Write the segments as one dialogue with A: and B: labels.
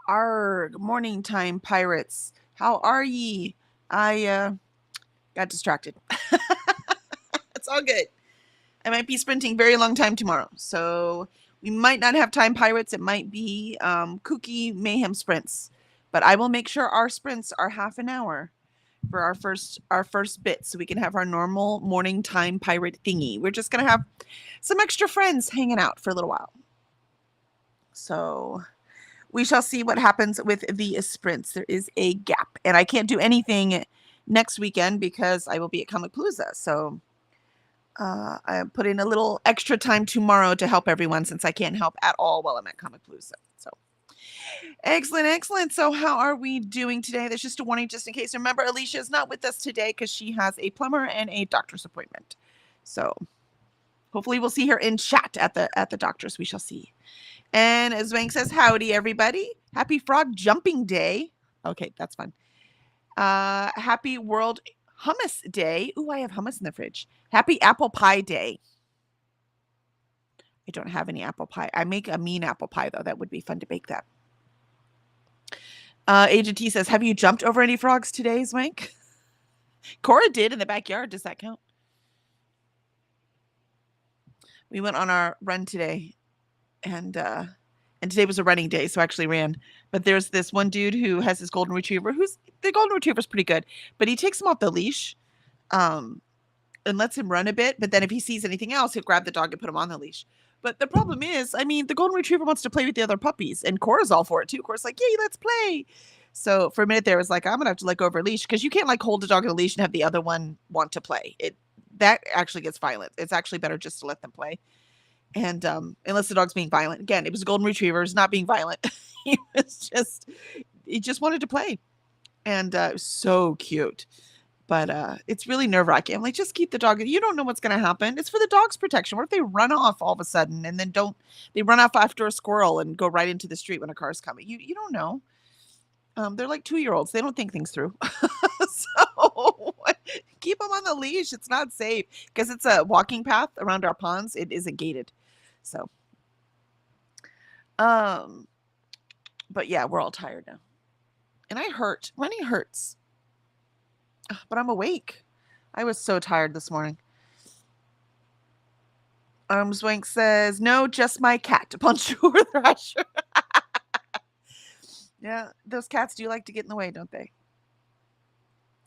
A: Our morning time pirates. How are ye? I got distracted. It's all good. I might be sprinting very long time tomorrow, so we might not have time pirates. It might be kooky mayhem sprints, but I will make sure our sprints are half an hour for our first bit, so we can have our normal morning time pirate thingy. We're just gonna have some extra friends hanging out for a little while. So we shall see what happens with the sprints. There is a gap, and I can't do anything next weekend because I will be at Comic Palooza. So I put in a little extra time tomorrow to help everyone since I can't help at all while I'm at Comic Palooza. So excellent, excellent. So how are we doing today? There's just a warning just in case. Remember, Alicia is not with us today because she has a plumber and a doctor's appointment. So hopefully we'll see her in chat at the doctor's. We shall see. And Zwank says, howdy, everybody. Happy Frog Jumping Day. Okay, that's fun. Happy World Hummus Day. Ooh, I have hummus in the fridge. Happy Apple Pie Day. I don't have any apple pie. I make a mean apple pie, though. That would be fun to bake that. Agent T says, have you jumped over any frogs today, Zwank? Cora did in the backyard. Does that count? We went on our run today, and today was a running day, so I actually ran. But there's this one dude who has his golden retriever, the golden retriever's pretty good, but he takes him off the leash, and lets him run a bit. But then if he sees anything else, he'll grab the dog and put him on the leash. But the problem is, I mean, the golden retriever wants to play with the other puppies, and Cora's all for it too. Cora's like, yay, let's play. So for a minute there, it was like, I'm gonna have to let go of her leash because you can't like hold a dog on a leash and have the other one want to play. That actually gets violent. It's actually better just to let them play. And unless the dog's being violent. Again, it was a golden retriever. It's not being violent. he just wanted to play. And it was so cute. But it's really nerve-wracking. I'm like, just keep the dog. You don't know what's going to happen. It's for the dog's protection. What if they run off all of a sudden and then they run off after a squirrel and go right into the street when a car's coming? You don't know. They're like 2-year-olds. They don't think things through. So keep them on the leash. It's not safe because it's a walking path around our ponds. It isn't gated. So, but yeah, we're all tired now. And I hurt. Running hurts. But I'm awake. I was so tired this morning. Swank says, no, just my cat. Bonjour, Thrasher. Yeah, those cats do like to get in the way, don't they?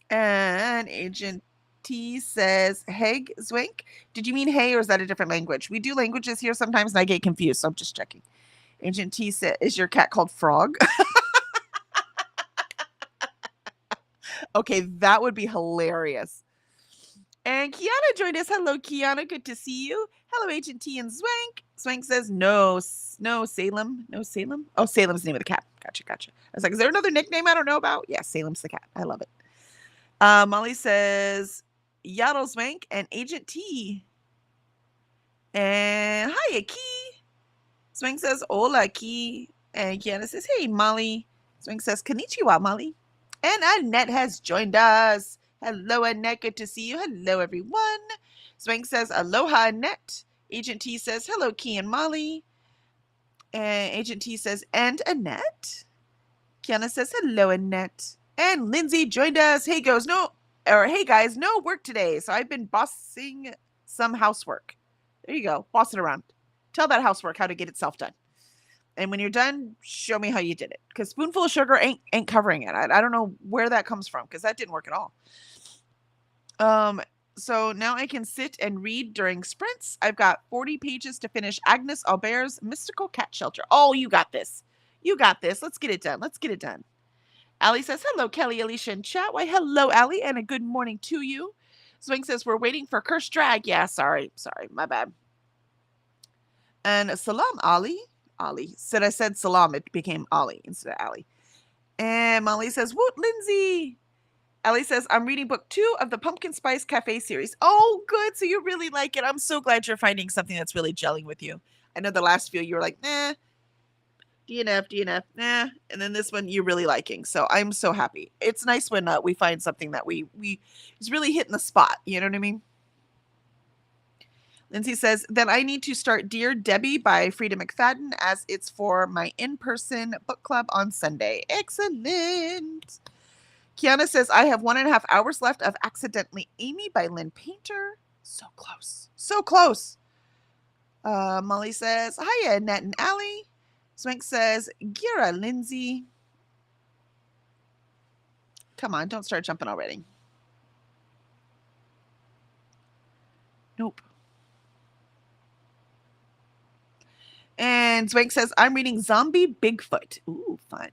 A: And Agent T says, Heg Zwank. Did you mean hey, or is that a different language? We do languages here sometimes, and I get confused, so I'm just checking. Agent T said, is your cat called Frog? Okay, that would be hilarious. And Kiana joined us. Hello, Kiana. Good to see you. Hello, Agent T and Zwank. Zwank says, no, Salem. No, Salem? Oh, Salem's the name of the cat. Gotcha. I was like, is there another nickname I don't know about? Yeah, Salem's the cat. I love it. Molly says, Yaddle Zwank and Agent T. And hiya, Key. Zwank says, hola, Key. And Kiana says, hey, Molly. Zwank says, konnichiwa, Molly. And Annette has joined us. Hello, Annette. Good to see you. Hello, everyone. Zwank says, aloha, Annette. Agent T says, hello, Key and Molly. And Agent T says, and Annette. Kiana says, hello, Annette. And Lindsay joined us. Hey, guys, no work today. So I've been bossing some housework. There you go. Boss it around. Tell that housework how to get itself done. And when you're done, show me how you did it. Because spoonful of sugar ain't covering it. I don't know where that comes from because that didn't work at all. So now I can sit and read during sprints. I've got 40 pages to finish Agnes Albert's Mystical Cat Shelter. Oh, you got this. Let's get it done. Allie says, hello, Kelly, Alicia, and chat. Why, hello, Allie, and a good morning to you. Swing says, we're waiting for Cursed Drag. Yeah, sorry, my bad. And salam, Ali said I said salam. It became Ali instead of Ali. And Molly says, woot, Lindsay. Ellie says, I'm reading book 2 of the Pumpkin Spice Cafe series. Oh, good. So you really like it. I'm so glad you're finding something that's really gelling with you. I know the last few you were like, nah, DNF, nah. And then this one you're really liking. So I'm so happy. It's nice when we find something that we is really hitting the spot. You know what I mean? Lindsay says, then I need to start Dear Debbie by Frida McFadden as it's for my in-person book club on Sunday. Excellent. Kiana says, I have 1.5 hours left of Accidentally Amy by Lynn Painter. So close. So close. Molly says, hiya, Annette and Allie. Swank says, Gira, Lindsay. Come on, don't start jumping already. Nope. And Swank says, I'm reading Zombie Bigfoot. Ooh, fun.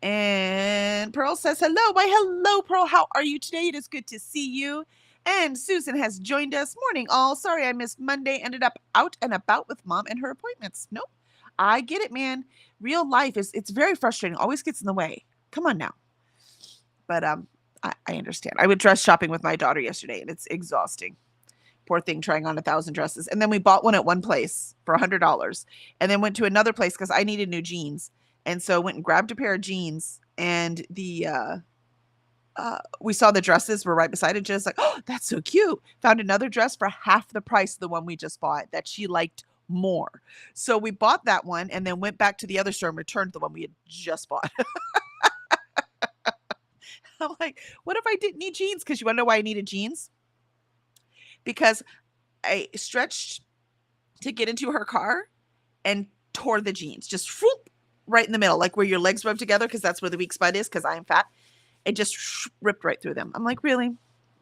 A: And Pearl says, hello. Why, hello, Pearl. How are you today? It is good to see you. And Susan has joined us. Morning, all. Sorry I missed Monday. Ended up out and about with mom and her appointments. Nope. I get it, man. Real life it's very frustrating. Always gets in the way. Come on now. But I understand. I went dress shopping with my daughter yesterday, and it's exhausting. Poor thing, trying on 1,000 dresses. And then we bought one at one place for $100, and then went to another place because I needed new jeans. And so went and grabbed a pair of jeans, and we saw the dresses were right beside it. Just like, oh, that's so cute. Found another dress for half the price of the one we just bought that she liked more. So we bought that one and then went back to the other store and returned the one we had just bought. I'm like, what if I didn't need jeans? Because you want to know why I needed jeans? Because I stretched to get into her car and tore the jeans. Just whoop, right in the middle, like where your legs rub together, because that's where the weak spot is, because I am fat. It just ripped right through them. I'm like, really?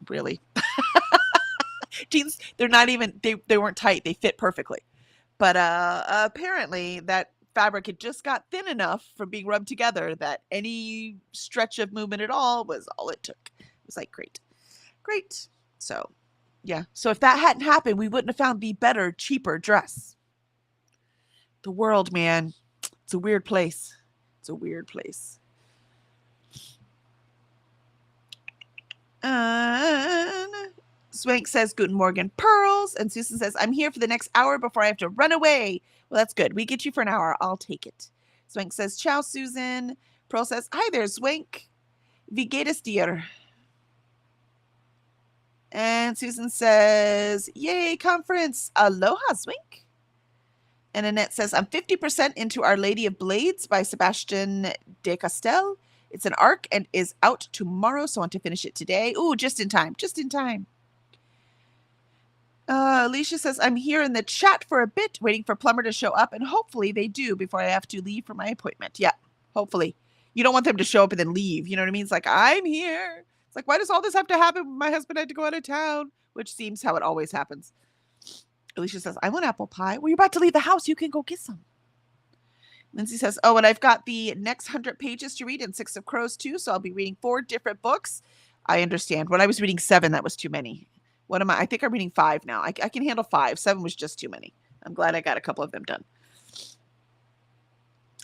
A: Really? Jeans, they're not even, they weren't tight. They fit perfectly. But apparently that fabric had just got thin enough from being rubbed together that any stretch of movement at all was all it took. It was like, great. So, yeah. So if that hadn't happened, we wouldn't have found the better, cheaper dress. The world, man. It's a weird place. It's a weird place. Swank says, Guten Morgen, Pearls. And Susan says, I'm here for the next hour before I have to run away. Well, that's good. We get you for an hour. I'll take it. Swank says, ciao, Susan. Pearl says, hi there, Swank. Wie geht es dir? And Susan says, yay, conference. Aloha, Swank. And Annette says, I'm 50% into Our Lady of Blades by Sebastian de Castell. It's an arc and is out tomorrow, so I want to finish it today. Ooh, just in time. Just in time. Alicia says, I'm here in the chat for a bit, waiting for Plumber to show up, and hopefully they do before I have to leave for my appointment. Yeah, hopefully. You don't want them to show up and then leave. You know what I mean? It's like, I'm here. It's like, why does all this have to happen when my husband had to go out of town? Which seems how it always happens. Alicia says, I want apple pie. Well, you're about to leave the house. You can go get some. Lindsay says, oh, and I've got the next 100 pages to read in Six of Crows too, so I'll be reading 4 different books. I understand. When I was reading 7, that was too many. What am I? I think I'm reading 5 now. I can handle 5. 7 was just too many. I'm glad I got a couple of them done.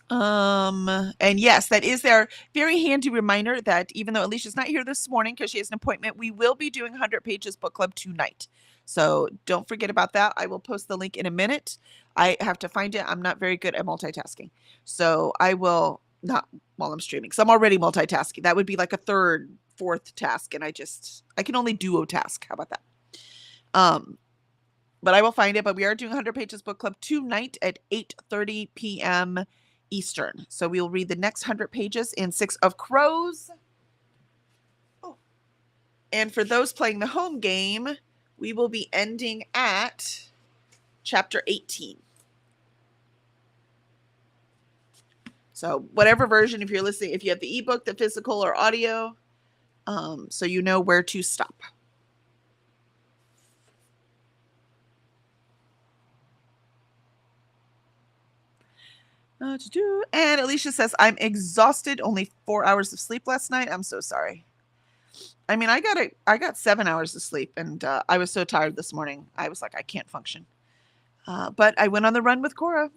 A: And yes, that is their very handy reminder that even though Alicia's not here this morning because she has an appointment, we will be doing 100 Pages Book Club tonight. So don't forget about that. I will post the link in a minute. I have to find it. I'm not very good at multitasking. So I will not while I'm streaming. So I'm already multitasking. That would be like a 3rd, 4th task. And I can only duo task. How about that? But I will find it. But we are doing 100 Pages Book Club tonight at 8:30 p.m. Eastern. So we'll read the next 100 pages in Six of Crows. Oh. And for those playing the home game, we will be ending at chapter 18. So whatever version, if you're listening, if you have the ebook, the physical, or audio, so you know where to stop. And Alicia says, I'm exhausted. Only 4 hours of sleep last night. I'm so sorry. I mean, I got 7 hours of sleep, and I was so tired this morning. I was like, I can't function. But I went on the run with Cora,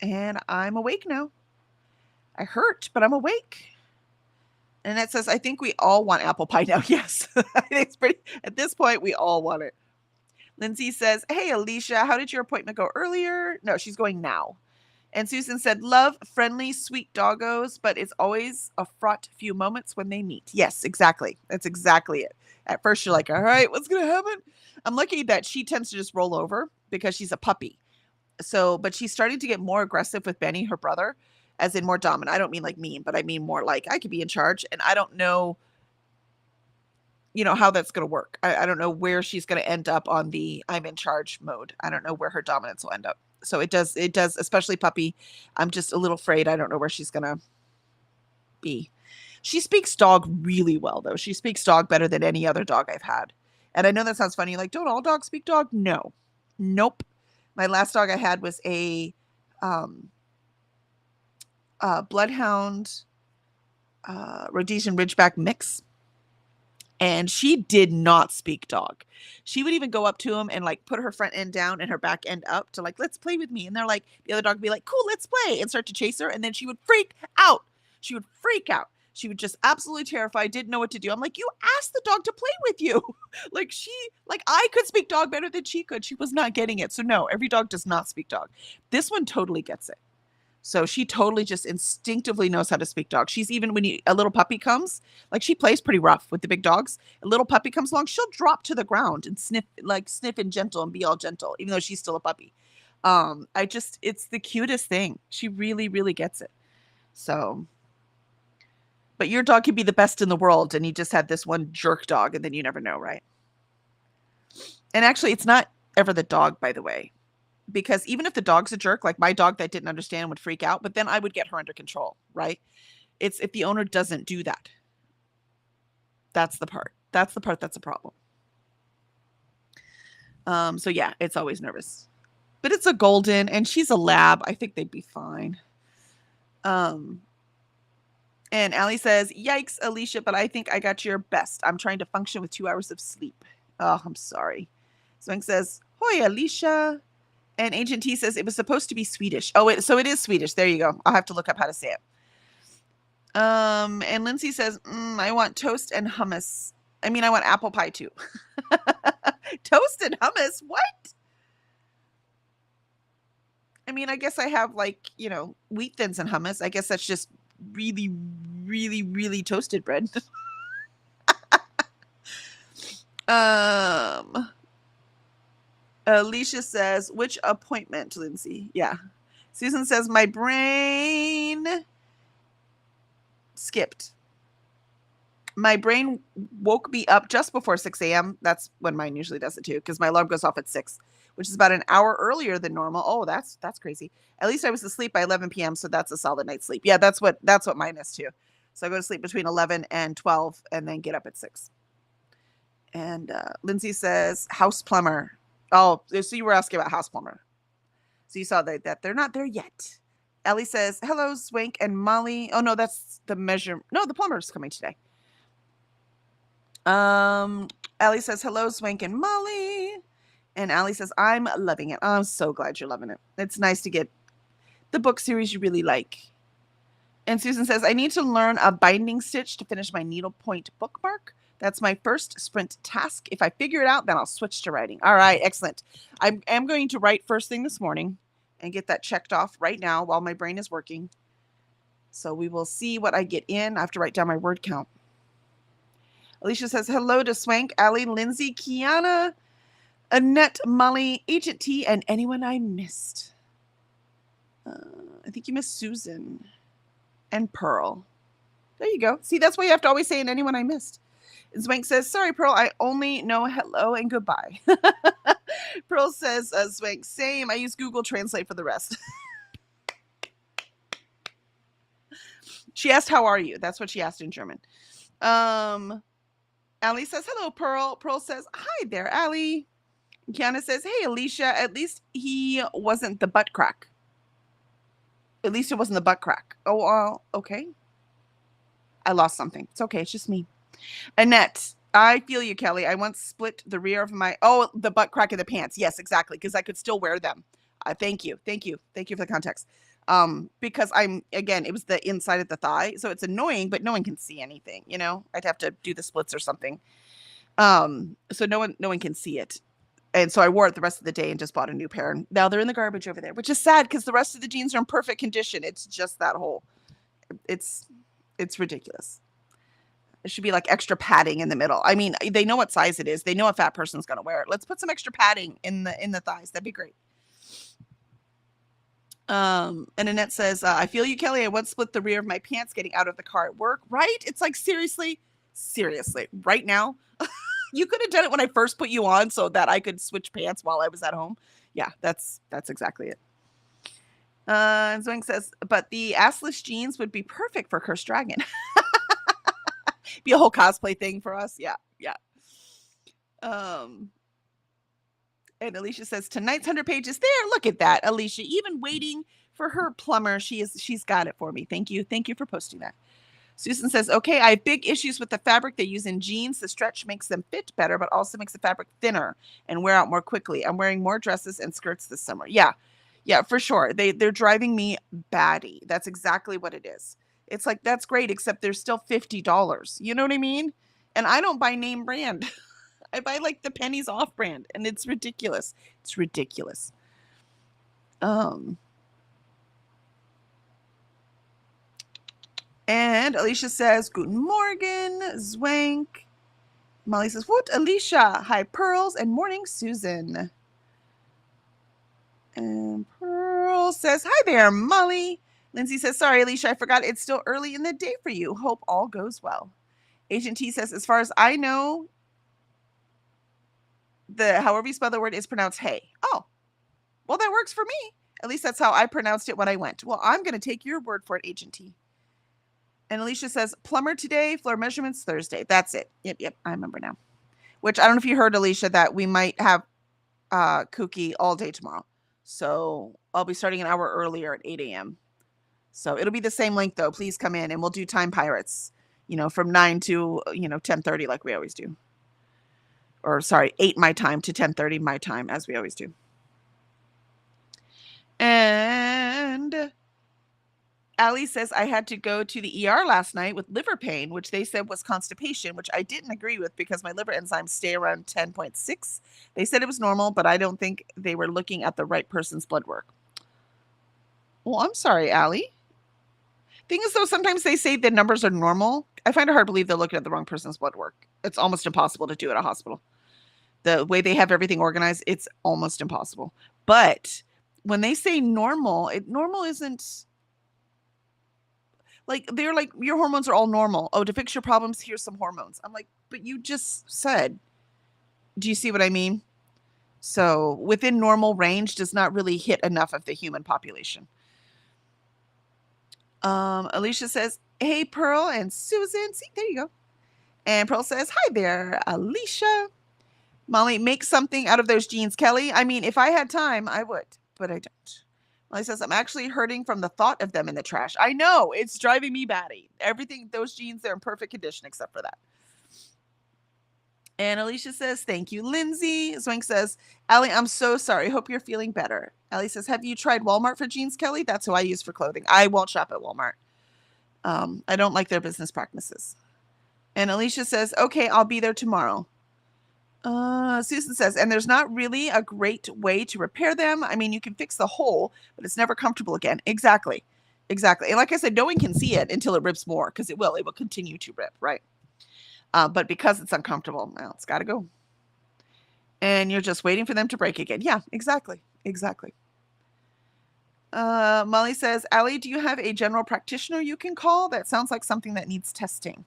A: and I'm awake now. I hurt, but I'm awake. And it says, I think we all want apple pie now. Yes, I think it's pretty. At this point, we all want it. Lindsay says, hey, Alicia, how did your appointment go earlier? No, she's going now. And Susan said, love, friendly, sweet doggos, but it's always a fraught few moments when they meet. Yes, exactly. That's exactly it. At first, you're like, all right, what's going to happen? I'm lucky that she tends to just roll over because she's a puppy. So, but she's starting to get more aggressive with Benny, her brother, as in more dominant. I don't mean like mean, but I mean more like I could be in charge, and I don't know, how that's going to work. I don't know where she's going to end up on the I'm in charge mode. I don't know where her dominance will end up. So it does, especially puppy. I'm just a little afraid. I don't know where she's going to be. She speaks dog really well, though. She speaks dog better than any other dog I've had. And I know that sounds funny. Like, don't all dogs speak dog? No. Nope. My last dog I had was a bloodhound Rhodesian Ridgeback mix. And she did not speak dog. She would even go up to him and like put her front end down and her back end up to like, let's play with me. And they're like, the other dog would be like, cool, let's play, and start to chase her. And then she would freak out. She would freak out. She would just absolutely terrified, didn't know what to do. I'm like, you asked the dog to play with you. like I could speak dog better than she could. She was not getting it. So no, every dog does not speak dog. This one totally gets it. So she totally just instinctively knows how to speak dog. She's even when a little puppy comes, like she plays pretty rough with the big dogs. A little puppy comes along, she'll drop to the ground and sniff and gentle and be all gentle, even though she's still a puppy. It's the cutest thing. She really, really gets it. So, but your dog could be the best in the world and you just had this one jerk dog and then you never know, right? And actually, it's not ever the dog, by the way. Because even if the dog's a jerk, like my dog that didn't understand would freak out, but then I would get her under control, right? It's if the owner doesn't do that. That's the part. That's a problem. So yeah, it's always nervous. But it's a golden and she's a lab. I think they'd be fine. And Allie says, yikes, Alicia, but I think I got your best. I'm trying to function with 2 hours of sleep. Oh, I'm sorry. Swing says, hoi, Alicia. And Agent T says it was supposed to be Swedish. Oh, so it is Swedish. There you go. I'll have to look up how to say it. And Lindsay says, I want toast and hummus. I mean, I want apple pie too. Toast and hummus? What? I mean, I guess I have wheat thins and hummus. I guess that's just really, really, really toasted bread. Alicia says, which appointment, Lindsay? Yeah. Susan says, my brain skipped. My brain woke me up just before 6 a.m. That's when mine usually does it too, because my alarm goes off at 6, which is about an hour earlier than normal. Oh, that's crazy. At least I was asleep by 11 p.m., so that's a solid night's sleep. Yeah, that's what mine is too. So I go to sleep between 11 and 12 and then get up at 6. And Lindsay says, house plumber. Oh, so you were asking about house plumber. So you saw that they're not there yet. Ellie says, hello, Swank and Molly. Oh, no, that's the measure. No, the plumber's coming today. Ellie says, hello, Swank and Molly. And Allie says, I'm loving it. I'm so glad you're loving it. It's nice to get the book series you really like. And Susan says, I need to learn a binding stitch to finish my needlepoint bookmark. That's my first sprint task. If I figure it out, then I'll switch to writing. All right, excellent. I am going to write first thing this morning and get that checked off right now while my brain is working. So we will see what I get in. I have to write down my word count. Alicia says, hello to Swank, Allie, Lindsay, Kiana, Annette, Molly, Agent T, and anyone I missed. I think you missed Susan and Pearl. There you go. See, that's why you have to always say, and anyone I missed. And Swank says, sorry, Pearl, I only know hello and goodbye. Pearl says, Swank, same. I use Google Translate for the rest. She asked, how are you? That's what she asked in German. Allie says, hello, Pearl. Pearl says, hi there, Allie. Kiana says, hey, Alicia, at least he wasn't the butt crack. At least it wasn't the butt crack. Oh, okay. I lost something. It's okay. It's just me. Annette, I feel you, Kelly. I once split the rear of the butt crack of the pants. Yes, exactly. Because I could still wear them. Thank you. Thank you for the context. Because it was the inside of the thigh. So it's annoying, but no one can see anything, I'd have to do the splits or something. So no one can see it. And so I wore it the rest of the day and just bought a new pair. And now they're in the garbage over there, which is sad because the rest of the jeans are in perfect condition. It's just that hole. It's ridiculous. There should be like extra padding in the middle. I mean, they know what size it is. They know a fat person's going to wear it. Let's put some extra padding in the thighs. That'd be great. And Annette says, I feel you, Kelly. I once split the rear of my pants getting out of the car at work. Right? It's like, seriously, right now. You could have done it when I first put you on so that I could switch pants while I was at home. Yeah, that's exactly it. Zoink says, but the assless jeans would be perfect for Cursed Dragon. Be a whole cosplay thing for us. Yeah. And Alicia says, tonight's 100 pages there. Look at that, Alicia. Even waiting for her plumber, she's got it for me. Thank you for posting that. Susan says, okay, I have big issues with the fabric they use in jeans. The stretch makes them fit better, but also makes the fabric thinner and wear out more quickly. I'm wearing more dresses and skirts this summer. Yeah, for sure. They're driving me batty. That's exactly what it is. It's like, that's great, except they're still $50. You know what I mean? And I don't buy name brand. I buy like the pennies off brand, and it's ridiculous. And Alicia says, Guten Morgen, Zwank. Molly says, what, Alicia? Hi, Pearls, and morning, Susan. And Pearl says, hi there, Molly. Lindsay says, sorry, Alicia, I forgot it's still early in the day for you. Hope all goes well. Agent T says, as far as I know, however you spell the word is pronounced hey. Oh, well, that works for me. At least that's how I pronounced it when I went. Well, I'm going to take your word for it, Agent T. And Alicia says, plumber today, floor measurements Thursday. That's it. Yep, I remember now. Which, I don't know if you heard, Alicia, that we might have Kooky all day tomorrow. So I'll be starting an hour earlier at 8 a.m. So it'll be the same length, though. Please come in, and we'll do Time Pirates, from 9 to, 10:30 like we always do. Or, sorry, 8 my time to 10:30 my time, as we always do. And Allie says, I had to go to the ER last night with liver pain, which they said was constipation, which I didn't agree with because my liver enzymes stay around 10.6. They said it was normal, but I don't think they were looking at the right person's blood work. Well, I'm sorry, Allie. Thing is, though, sometimes they say the numbers are normal. I find it hard to believe they're looking at the wrong person's blood work. It's almost impossible to do at a hospital. The way they have everything organized, it's almost impossible. But when they say normal, normal isn't... Like, they're like, your hormones are all normal. Oh, to fix your problems, here's some hormones. I'm like, but you just said. Do you see what I mean? So within normal range does not really hit enough of the human population. Alicia says, hey, Pearl and Susan. See, there you go. And Pearl says, hi there, Alicia. Molly, make something out of those jeans, Kelly. I mean, if I had time, I would, but I don't. Molly says, I'm actually hurting from the thought of them in the trash. I know, it's driving me batty. Everything, those jeans, they're in perfect condition except for that. And Alicia says, thank you, Lindsay. Zwank says, Allie, I'm so sorry. Hope you're feeling better. Allie says, have you tried Walmart for jeans, Kelly? That's who I use for clothing. I won't shop at Walmart. I don't like their business practices. And Alicia says, okay, I'll be there tomorrow. Susan says, and there's not really a great way to repair them. I mean, you can fix the hole, but it's never comfortable again. Exactly. And like I said, no one can see it until it rips more, because it will continue to rip, right? But because it's uncomfortable, well, it's got to go. And you're just waiting for them to break again. Yeah, exactly. Molly says, Allie, do you have a general practitioner you can call? That sounds like something that needs testing.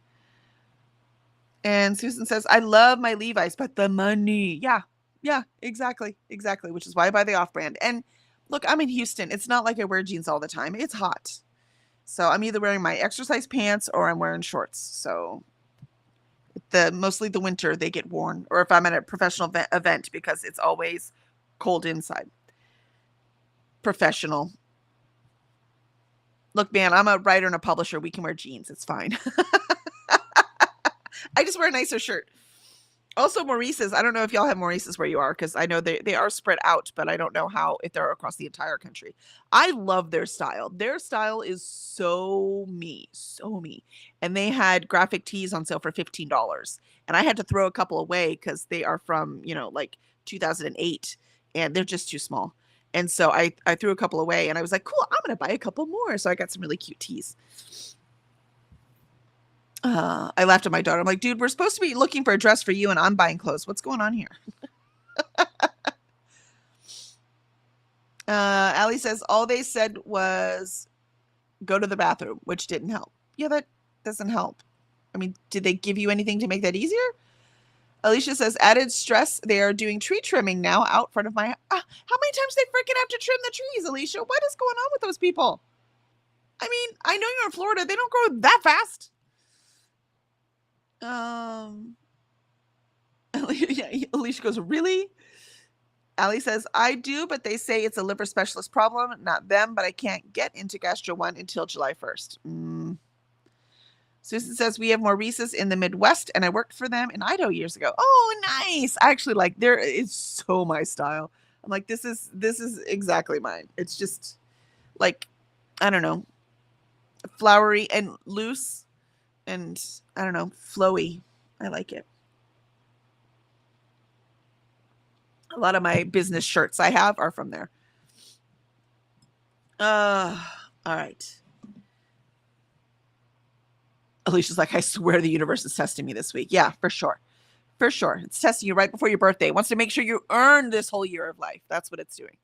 A: And Susan says, I love my Levi's, but the money. Yeah, exactly. Which is why I buy the off-brand. And look, I'm in Houston. It's not like I wear jeans all the time. It's hot. So I'm either wearing my exercise pants or I'm wearing shorts. So mostly the winter, they get worn. Or if I'm at a professional event, because it's always cold inside. Professional. Look, man, I'm a writer and a publisher. We can wear jeans. It's fine. I just wear a nicer shirt. Also, Maurice's. I don't know if y'all have Maurice's where you are, because I know they are spread out, but I don't know if they're across the entire country. I love their style. Their style is so me. And they had graphic tees on sale for $15. And I had to throw a couple away because they are from, like 2008, and they're just too small. And so I threw a couple away, and I was like, cool, I'm going to buy a couple more. So I got some really cute tees. I laughed at my daughter. I'm like, dude, we're supposed to be looking for a dress for you, and I'm buying clothes. What's going on here? Allie says all they said was go to the bathroom, which didn't help. Yeah, that doesn't help. I mean, did they give you anything to make that easier? Alicia says added stress. They are doing tree trimming now out front of my. How many times they freaking have to trim the trees, Alicia? What is going on with those people? I mean, I know you're in Florida. They don't grow that fast. Alicia goes, really? Allie says, I do, but they say it's a liver specialist problem, not them, but I can't get into Gastro One until July 1st. Susan says, we have more Reese's in the Midwest, and I worked for them in Idaho years ago. Oh, nice. I actually like, it's so my style. I'm like, this is exactly mine. It's just like, I don't know, flowery and loose and I don't know, flowy. I like it. A lot of my business shirts I have are from there. All right. Alicia's like, I swear the universe is testing me this week. Yeah, for sure. For sure. It's testing you right before your birthday. It wants to make sure you earn this whole year of life. That's what it's doing.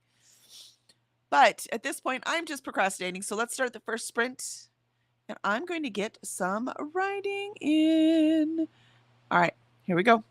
A: But at this point, I'm just procrastinating. So let's start the first sprint. And I'm going to get some writing in. All right, here we go.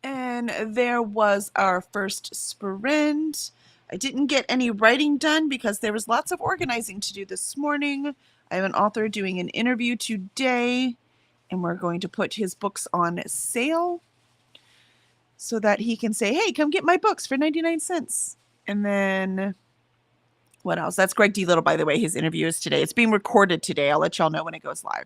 A: And there was our first sprint. I didn't get any writing done because there was lots of organizing to do this morning. I have an author doing an interview today, and we're going to put his books on sale so that he can say, hey, come get my books for 99 cents. And then what else? That's Greg D. Little, by the way. His interview is today. It's being recorded today. I'll let y'all know when it goes live.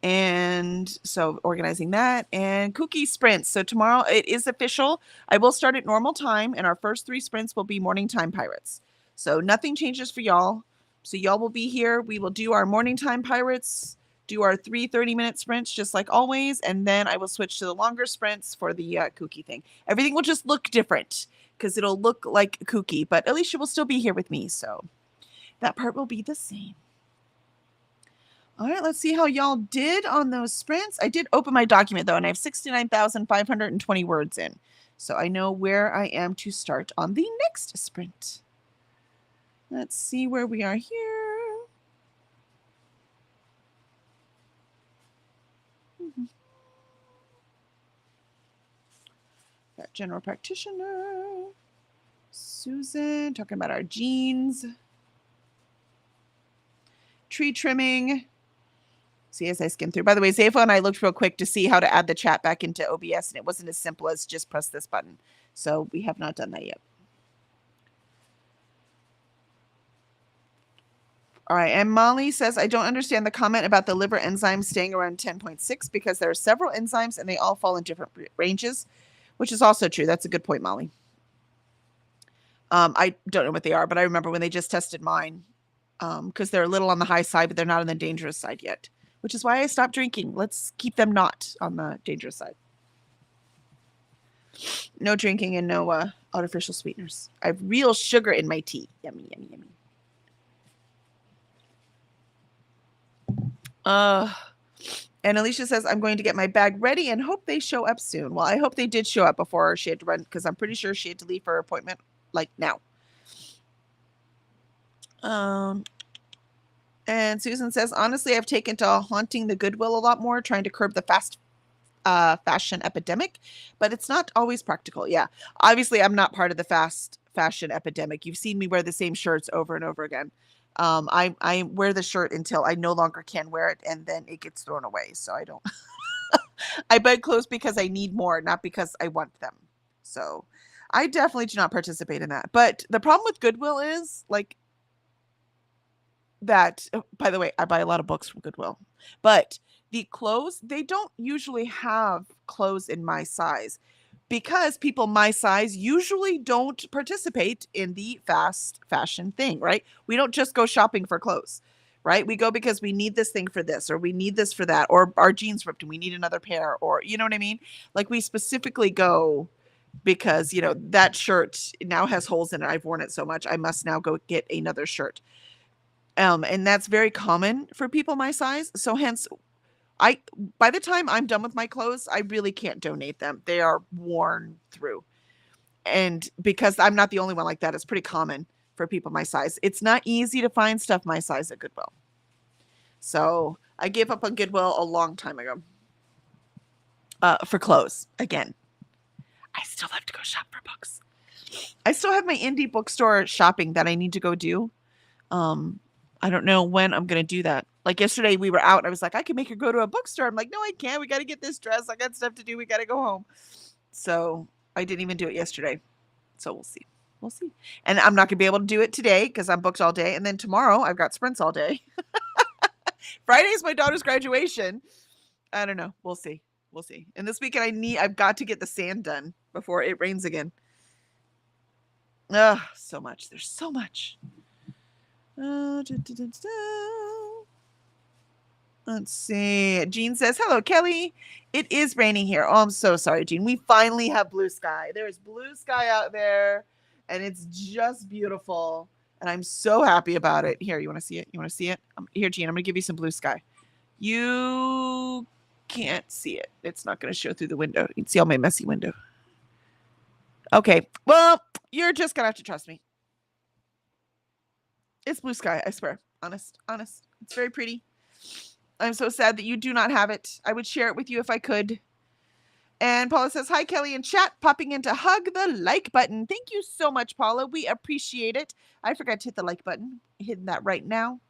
A: And so organizing that and cookie sprints. So tomorrow it is official. I will start at normal time, and our first 3 sprints will be morning time pirates. So nothing changes for y'all. So y'all will be here. We will do our morning time pirates, do our 3 30-minute sprints just like always, and then I will switch to the longer sprints for the kooky thing. Everything will just look different because it'll look like kooky, but Alicia will still be here with me, so that part will be the same. All right, let's see how y'all did on those sprints. I did open my document, though, and I have 69,520 words in. So I know where I am to start on the next sprint. Let's see where we are here. Got general practitioner. Susan, talking about our jeans. Tree trimming. See, as I skim through. By the way, Zayfa and I looked real quick to see how to add the chat back into OBS, and it wasn't as simple as just press this button. So we have not done that yet. All right, and Molly says, I don't understand the comment about the liver enzyme staying around 10.6 because there are several enzymes and they all fall in different ranges, which is also true. That's a good point, Molly. I don't know what they are, but I remember when they just tested mine because they're a little on the high side, but they're not on the dangerous side yet, which is why I stopped drinking. Let's keep them not on the dangerous side. No drinking and no artificial sweeteners. I have real sugar in my tea. Yummy, yummy, yummy. And Alicia says, I'm going to get my bag ready and hope they show up soon. Well, I hope they did show up before she had to run because I'm pretty sure she had to leave for her appointment like now. And Susan says, honestly, I've taken to haunting the Goodwill a lot more, trying to curb the fast fashion epidemic, but it's not always practical. Yeah, obviously, I'm not part of the fast fashion epidemic. You've seen me wear the same shirts over and over again. I wear the shirt until I no longer can wear it, and then it gets thrown away. So I don't. I buy clothes because I need more, not because I want them. So I definitely do not participate in that. But the problem with Goodwill is like that. Oh, by the way, I buy a lot of books from Goodwill, but the clothes, they don't usually have clothes in my size because people my size usually don't participate in the fast fashion thing, right? We don't just go shopping for clothes, right? We go because we need this thing for this, or we need this for that, or our jeans ripped and we need another pair, or you know what I mean? Like we specifically go because, you know, that shirt now has holes in it. I've worn it so much. I must now go get another shirt. And that's very common for people my size. So hence by the time I'm done with my clothes, I really can't donate them. They are worn through. And because I'm not the only one like that, it's pretty common for people my size. It's not easy to find stuff my size at Goodwill. So I gave up on Goodwill a long time ago. For clothes, again. I still have to go shop for books. I still have my indie bookstore shopping that I need to go do. I don't know when I'm going to do that. Like yesterday we were out and I was like, I can make her go to a bookstore. I'm like, no, I can't. We got to get this dress. I got stuff to do. We got to go home. So I didn't even do it yesterday. So we'll see. We'll see. And I'm not going to be able to do it today because I'm booked all day. And then tomorrow I've got sprints all day. Friday is my daughter's graduation. I don't know. We'll see. We'll see. And this weekend I've got to get the sand done before it rains again. Ugh, so much. There's so much. Let's see. Jean says, hello, Kelly. It is raining here. Oh, I'm so sorry, Jean. We finally have blue sky. There is blue sky out there, and it's just beautiful. And I'm so happy about it. Here, you want to see it? You want to see it? Here, Jean, I'm going to give you some blue sky. You can't see it. It's not going to show through the window. You can see all my messy window. Okay. Well, you're just going to have to trust me. It's blue sky, I swear. Honest. It's very pretty. I'm so sad that you do not have it. I would share it with you if I could. And Paula says, hi, Kelly in chat, popping in to hug the like button. Thank you so much, Paula. We appreciate it. I forgot to hit the like button. Hitting that right now.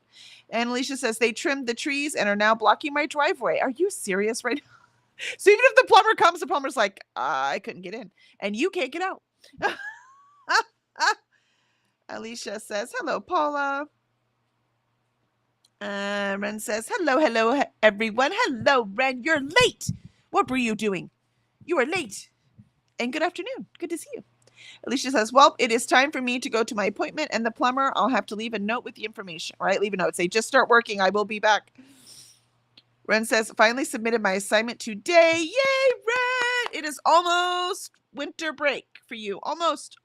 A: And Alicia says, they trimmed the trees and are now blocking my driveway. Are you serious right now? So even if the plumber comes, the plumber's like, I couldn't get in. And you can't get out. Alicia says, hello, Paula. Ren says, hello, everyone. Hello, Ren. You're late. What were you doing? You are late. And good afternoon. Good to see you. Alicia says, well, it is time for me to go to my appointment and the plumber. I'll have to leave a note with the information, right? Leave a note. Say, just start working. I will be back. Ren says, finally submitted my assignment today. Yay, Ren! It is almost winter break for you. Almost.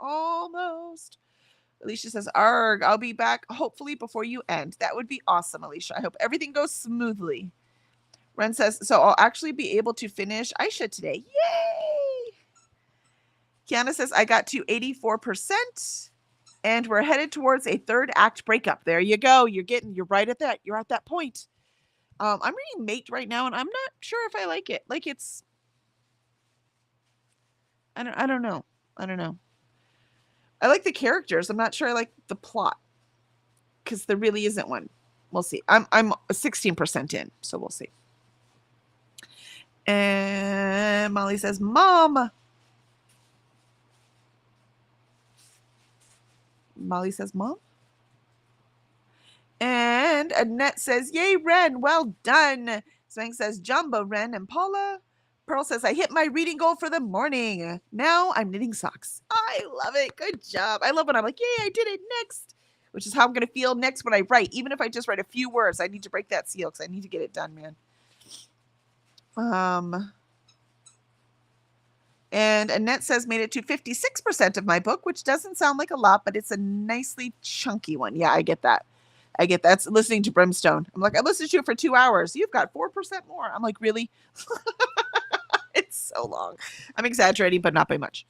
A: Alicia says, arg, I'll be back hopefully before you end. That would be awesome, Alicia. I hope everything goes smoothly. Ren says, so I'll actually be able to finish Aisha today. Yay! Kiana says, I got to 84%, and we're headed towards a third act breakup. There you go. You're right at that. You're at that point. I'm reading Mate right now, and I'm not sure if I like it. Like it's, I don't know. I like the characters. I'm not sure I like the plot because there really isn't one. We'll see. I'm 16% in, so we'll see. And Molly says, Mom. Molly says, Mom. And Annette says, yay, Ren. Well done. Swank says, Jumbo, Ren, and Paula. Pearl says, I hit my reading goal for the morning. Now I'm knitting socks. I love it. Good job. I love when I'm like, yay, I did it next. Which is how I'm going to feel next when I write. Even if I just write a few words, I need to break that seal because I need to get it done, man. And Annette says, made it to 56% of my book, which doesn't sound like a lot, but it's a nicely chunky one. Yeah, I get that. That's listening to Brimstone. I'm like, I listened to it for 2 hours. You've got 4% more. I'm like, really? It's so long. I'm exaggerating, but not by much.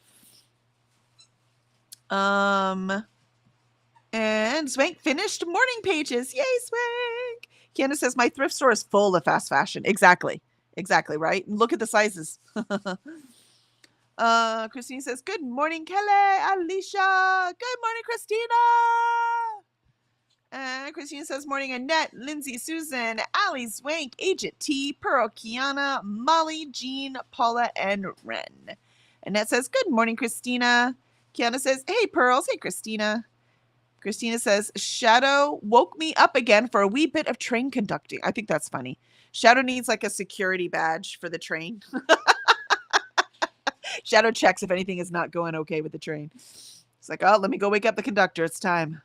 A: And Swank finished morning pages. Yay, Swank. Candace says, my thrift store is full of fast fashion. Exactly, right? Look at the sizes. Christine says, good morning, Kelly, Alicia. Good morning, Christina. Christina says, morning, Annette, Lindsay, Susan, Allie, Swank, Agent T, Pearl, Kiana, Molly, Jean, Paula, and Ren. Annette says, good morning, Christina. Kiana says, hey, Pearls. Hey, Christina. Christina says, Shadow woke me up again for a wee bit of train conducting. I think that's funny. Shadow needs like a security badge for the train. Shadow checks if anything is not going okay with the train. It's like, oh, let me go wake up the conductor. It's time.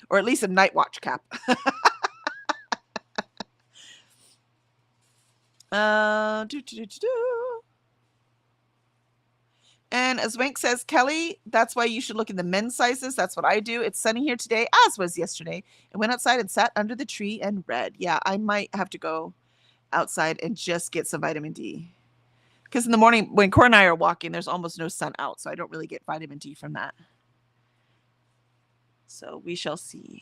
A: Or at least a night watch cap. And as Wank says, Kelly, that's why you should look in the men's sizes. That's what I do. It's sunny here today, as was yesterday. I went outside and sat under the tree and read. Yeah, I might have to go outside and just get some vitamin D. Because in the morning, when Cora and I are walking, there's almost no sun out. So I don't really get vitamin D from that. So we shall see.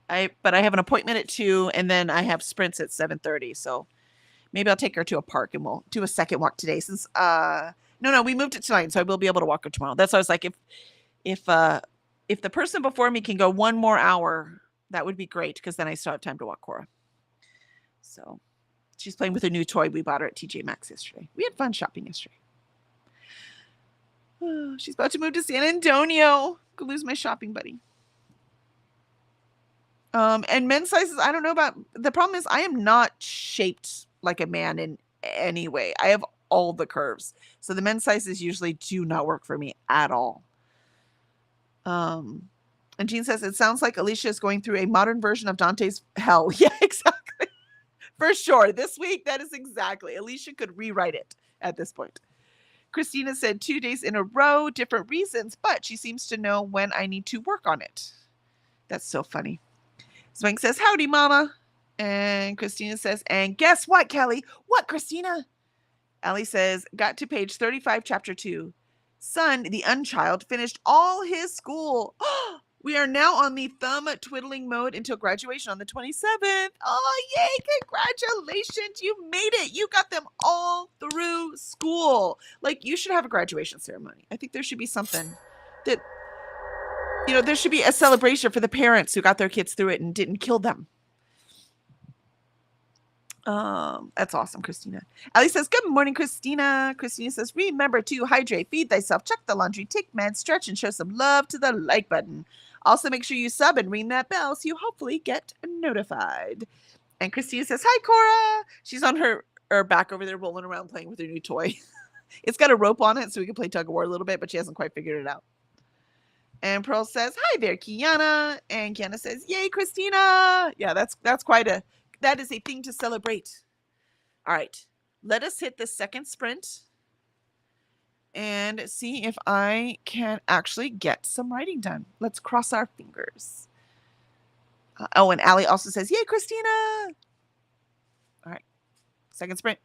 A: But I have an appointment at 2, and then I have sprints at 7:30. So maybe I'll take her to a park, and we'll do a second walk today. Since no, we moved it tonight, so I will be able to walk her tomorrow. That's why I was like, if the person before me can go 1 more hour, that would be great, because then I still have time to walk Cora. So she's playing with a new toy we bought her at TJ Maxx yesterday. We had fun shopping yesterday. She's about to move to San Antonio. Go lose my shopping buddy. And men's sizes, I don't know about. The problem is I am not shaped like a man in any way. I have all the curves. So the men's sizes usually do not work for me at all. And Jean says, it sounds like Alicia is going through a modern version of Dante's Hell. Yeah, exactly. For sure. This week, that is exactly. Alicia could rewrite it at this point. Christina said 2 days in a row, different reasons, but she seems to know when I need to work on it. That's so funny. Swank says, howdy, mama. And Christina says, and guess what, Kelly? What, Christina? Allie says, got to page 35, chapter 2. Son, the unchild, finished all his school. We are now on the thumb twiddling mode until graduation on the 27th. Oh, yay! Congratulations. You made it. You got them all through school. Like, you should have a graduation ceremony. I think there should be something that, there should be a celebration for the parents who got their kids through it and didn't kill them. That's awesome, Christina. Ellie says, good morning, Christina. Christina says, remember to hydrate, feed thyself, check the laundry, take meds, stretch, and show some love to the like button. Also, make sure you sub and ring that bell so you hopefully get notified. And Christina says, hi, Cora. She's on her back over there rolling around playing with her new toy. It's got a rope on it so we can play tug of war a little bit, but she hasn't quite figured it out. And Pearl says, hi there, Kiana. And Kiana says, yay, Christina. Yeah, that is a thing to celebrate. All right, let us hit the second sprint and see if I can actually get some writing done. Let's cross our fingers. And Allie also says, yay, Christina. All right, second sprint.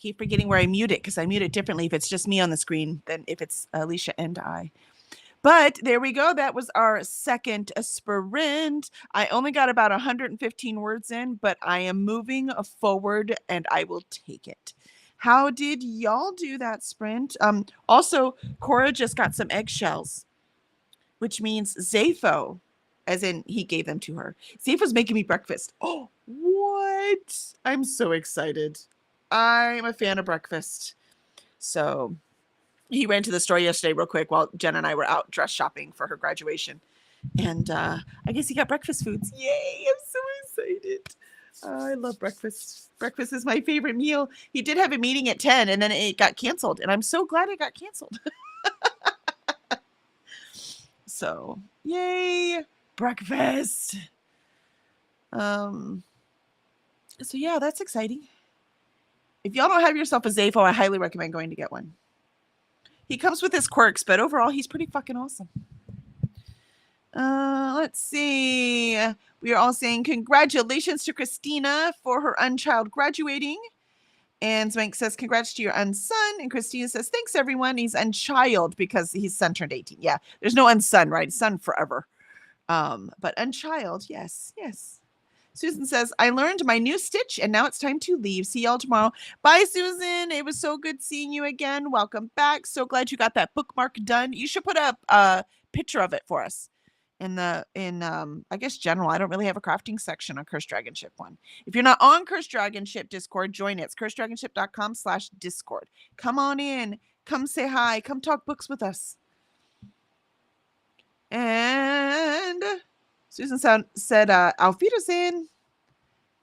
A: keep forgetting where I mute it because I mute it differently if it's just me on the screen than if it's Alicia and I. But there we go. That was our second sprint. I only got about 115 words in, but I am moving forward and I will take it. How did y'all do that sprint? Also, Cora just got some eggshells, which means Zafo, as in he gave them to her. Zafo's making me breakfast. Oh, what? I'm so excited. I'm a fan of breakfast. So he ran to the store yesterday real quick while Jen and I were out dress shopping for her graduation. And I guess he got breakfast foods. Yay, I'm so excited. I love breakfast. Breakfast is my favorite meal. He did have a meeting at 10 and then it got canceled. And I'm so glad it got canceled. So, yay, breakfast. So yeah, that's exciting. If y'all don't have yourself a Zafo, I highly recommend going to get one. He comes with his quirks, but overall, he's pretty fucking awesome. Let's see. We are all saying congratulations to Christina for her unchild graduating. And Zwank says, congrats to your unson. And Christina says, thanks, everyone. He's unchild because his son turned 18. Yeah, there's no unson, right? Son forever. But unchild, yes, yes. Susan says, I learned my new stitch and now it's time to leave. See y'all tomorrow. Bye, Susan. It was so good seeing you again. Welcome back. So glad you got that bookmark done. You should put up a picture of it for us in I guess general. I don't really have a crafting section on Cursed Dragon Ship one. If you're not on Cursed Dragon Ship Discord, join it. It's curseddragonship.com/discord. Come on in. Come say hi. Come talk books with us. And Susan said, Auf Wiedersehen.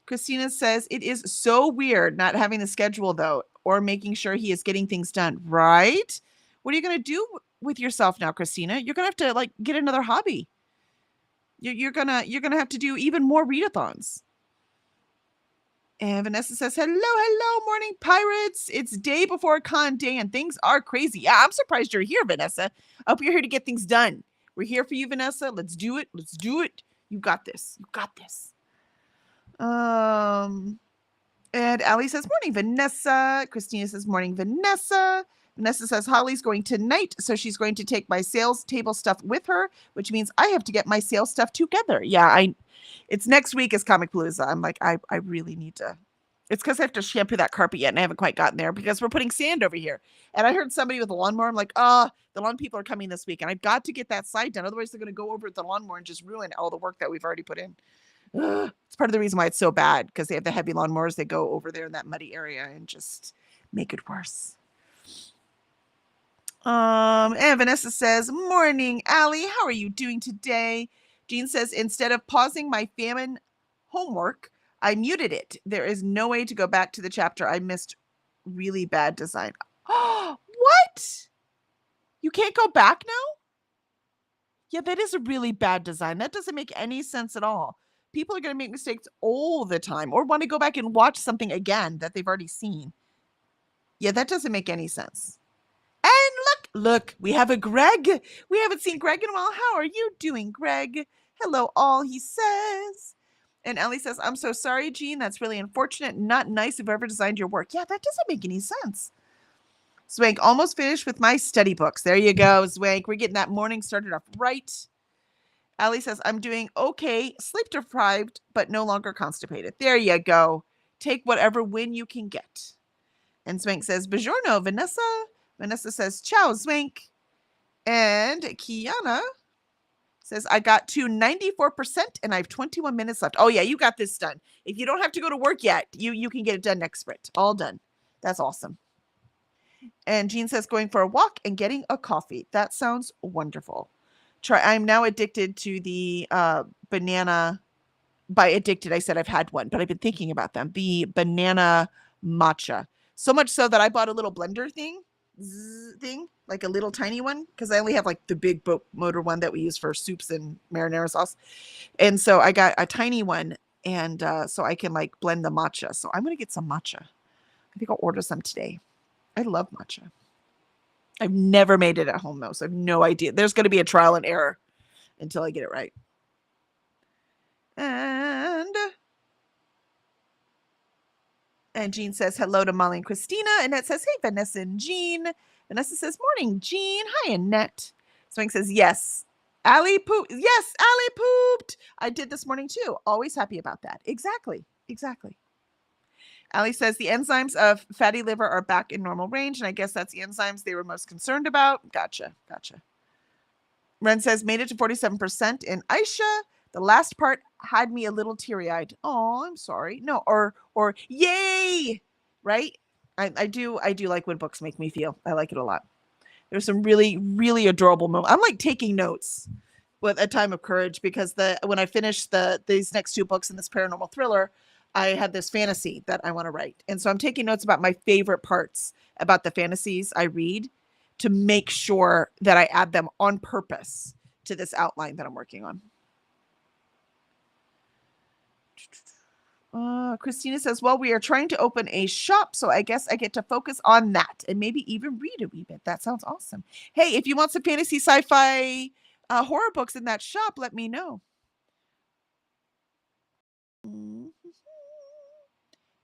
A: Christina says, it is so weird not having the schedule, though, or making sure he is getting things done, right? What are you going to do with yourself now, Christina? You're going to have to, get another hobby. You're going to have to do even more readathons. And Vanessa says, hello, morning pirates. It's day before con day and things are crazy. Yeah, I'm surprised you're here, Vanessa. I hope you're here to get things done. We're here for you, Vanessa. Let's do it. You got this. And Allie says, morning, Vanessa. Christina says, morning, Vanessa. Vanessa says, Holly's going tonight, so she's going to take my sales table stuff with her, which means I have to get my sales stuff together. Yeah, it's next week is Comic Palooza. I'm like, I really need to. It's because I have to shampoo that carpet yet, and I haven't quite gotten there because we're putting sand over here. And I heard somebody with a lawnmower. I'm like, the lawn people are coming this week, and I've got to get that side done. Otherwise, they're going to go over the lawnmower and just ruin all the work that we've already put in. It's part of the reason why it's so bad, because they have the heavy lawnmowers. They go over there in that muddy area and just make it worse. And Vanessa says, morning, Allie. How are you doing today? Jean says, instead of pausing my famine homework, I muted it. There is no way to go back to the chapter I missed. Really bad design. Oh, what? You can't go back now? Yeah, that is a really bad design. That doesn't make any sense at all. People are going to make mistakes all the time or want to go back and watch something again that they've already seen. Yeah, that doesn't make any sense. And look, we have a Greg. We haven't seen Greg in a while. How are you doing, Greg? Hello, all, he says. And Ellie says, I'm so sorry, Jean. That's really unfortunate. Not nice if ever designed your work. Yeah, that doesn't make any sense. Zwank, almost finished with my study books. There you go, Zwank. We're getting that morning started off right. Allie says, I'm doing okay, sleep deprived, but no longer constipated. There you go. Take whatever win you can get. And Zwank says, Buongiorno, Vanessa. Vanessa says, ciao, Zwank. And Kiana says, I got to 94% and I have 21 minutes left. Oh, yeah, you got this done. If you don't have to go to work yet, you can get it done next sprint. All done. That's awesome. And Jean says, going for a walk and getting a coffee. That sounds wonderful. I'm now addicted to the banana. By addicted, I said I've had one, but I've been thinking about them. The banana matcha. So much so that I bought a little blender thing, like a little tiny one, because I only have like the big boat motor one that we use for soups and marinara sauce. And so I got a tiny one, and so I can like blend the matcha. So I'm going to get some matcha. I think I'll order some today. I love matcha. I've never made it at home, though, so I have no idea. There's going to be a trial and error until I get it right. And And Jean says hello to Molly and Christina. Annette says, hey, Vanessa and Jean. Vanessa says, morning, Jean. Hi, Annette. Swing says, yes. Allie pooped. Yes, Allie pooped. I did this morning too. Always happy about that. Exactly. Exactly. Allie says the enzymes of fatty liver are back in normal range, and I guess that's the enzymes they were most concerned about. Gotcha. Gotcha. Ren says made it to 47%. And Aisha, the last part had me a little teary-eyed. Oh, I'm sorry. No, or yay, right? I do like when books make me feel. I like it a lot. There's some really, really adorable moments. I'm like taking notes with A Time of Courage because when I finished these next two books in this paranormal thriller, I had this fantasy that I want to write. And so I'm taking notes about my favorite parts about the fantasies I read to make sure that I add them on purpose to this outline that I'm working on. Christina says, well, we are trying to open a shop, so I guess I get to focus on that and maybe even read a wee bit. That sounds awesome. Hey, if you want some fantasy sci-fi horror books in that shop, let me know.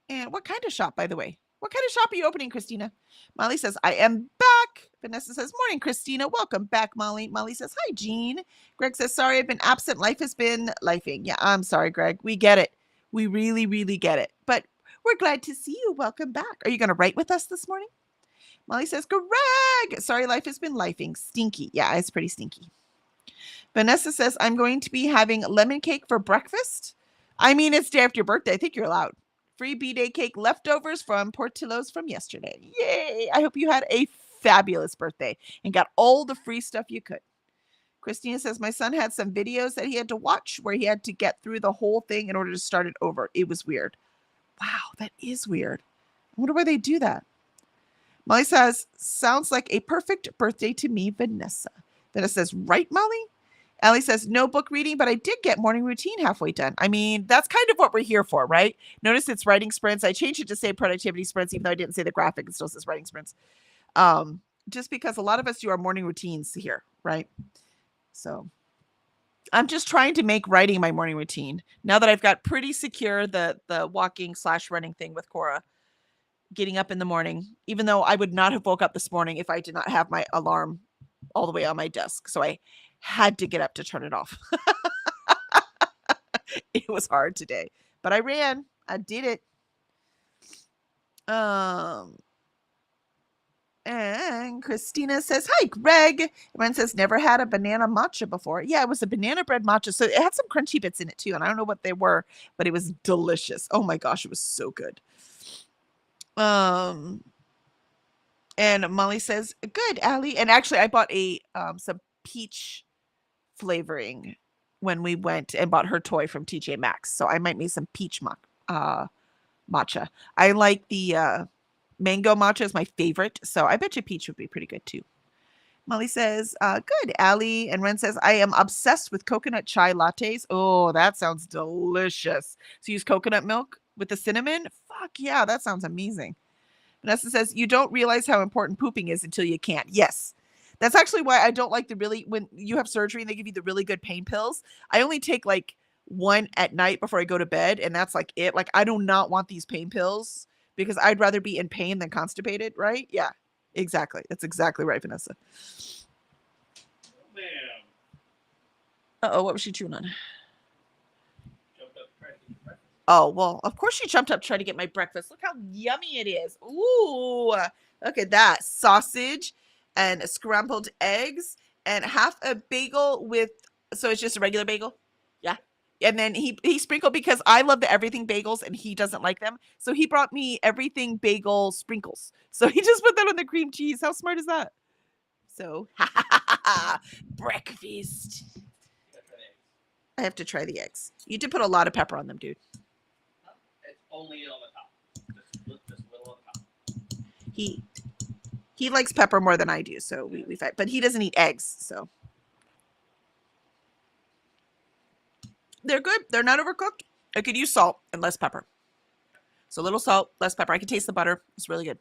A: And what kind of shop, by the way? What kind of shop are you opening, Christina? Molly says, I am back. Vanessa says, morning, Christina. Welcome back, Molly. Molly says, hi, Jean. Greg says, sorry, I've been absent. Life has been lifing. Yeah, I'm sorry, Greg. We get it. We really, really get it. But we're glad to see you. Welcome back. Are you going to write with us this morning? Molly says, Greg, sorry, life has been lifing. Stinky. Yeah, it's pretty stinky. Vanessa says, I'm going to be having lemon cake for breakfast. I mean, it's day after your birthday. I think you're allowed. Free B-Day cake leftovers from Portillo's from yesterday. Yay! I hope you had a fabulous birthday and got all the free stuff you could. Christina says, my son had some videos that he had to watch where he had to get through the whole thing in order to start it over. It was weird. Wow, that is weird. I wonder why they do that. Molly says, sounds like a perfect birthday to me, Vanessa. Vanessa says, right, Molly? Allie says, no book reading, but I did get morning routine halfway done. I mean, that's kind of what we're here for, right? Notice it's writing sprints. I changed it to say productivity sprints, even though I didn't say the graphic. It still says writing sprints. Just because a lot of us do our morning routines here, right? So I'm just trying to make writing my morning routine. Now that I've got pretty secure the walking/running thing with Cora, getting up in the morning, even though I would not have woke up this morning if I did not have my alarm all the way on my desk. So I had to get up to turn it off. It was hard today, but I ran. I did it. And Christina says, hi, Greg. Everyone says, never had a banana matcha before. Yeah, it was a banana bread matcha. So it had some crunchy bits in it too. And I don't know what they were, but it was delicious. Oh my gosh, it was so good. And Molly says, good, Allie. And actually, I bought some peach flavoring when we went and bought her toy from TJ Maxx. So I might make some peach matcha. I like the mango matcha is my favorite. So I bet you peach would be pretty good too. Molly says, good, Allie. And Ren says, I am obsessed with coconut chai lattes. Oh, that sounds delicious. So use coconut milk with the cinnamon. Fuck yeah, that sounds amazing. Vanessa says, you don't realize how important pooping is until you can't. Yes. That's actually why I don't like when you have surgery and they give you the really good pain pills. I only take like one at night before I go to bed. And that's like it. Like, I do not want these pain pills because I'd rather be in pain than constipated. Right? Yeah, exactly. That's exactly right, Vanessa. Uh-oh, what was she chewing on? Oh, well, of course she jumped up to try to get my breakfast. Look how yummy it is. Ooh, look at that. Sausage and scrambled eggs and half a bagel so it's just a regular bagel? Yeah. And then he sprinkled because I love the everything bagels and he doesn't like them. So he brought me everything bagel sprinkles. So he just put that on the cream cheese. How smart is that? So, breakfast. I have to try the eggs. You did put a lot of pepper on them, dude.
B: It's only on the top. Just little on the top.
A: He likes pepper more than I do, so we fight. But he doesn't eat eggs, so. They're good. They're not overcooked. I could use salt and less pepper. So little salt, less pepper. I can taste the butter. It's really good.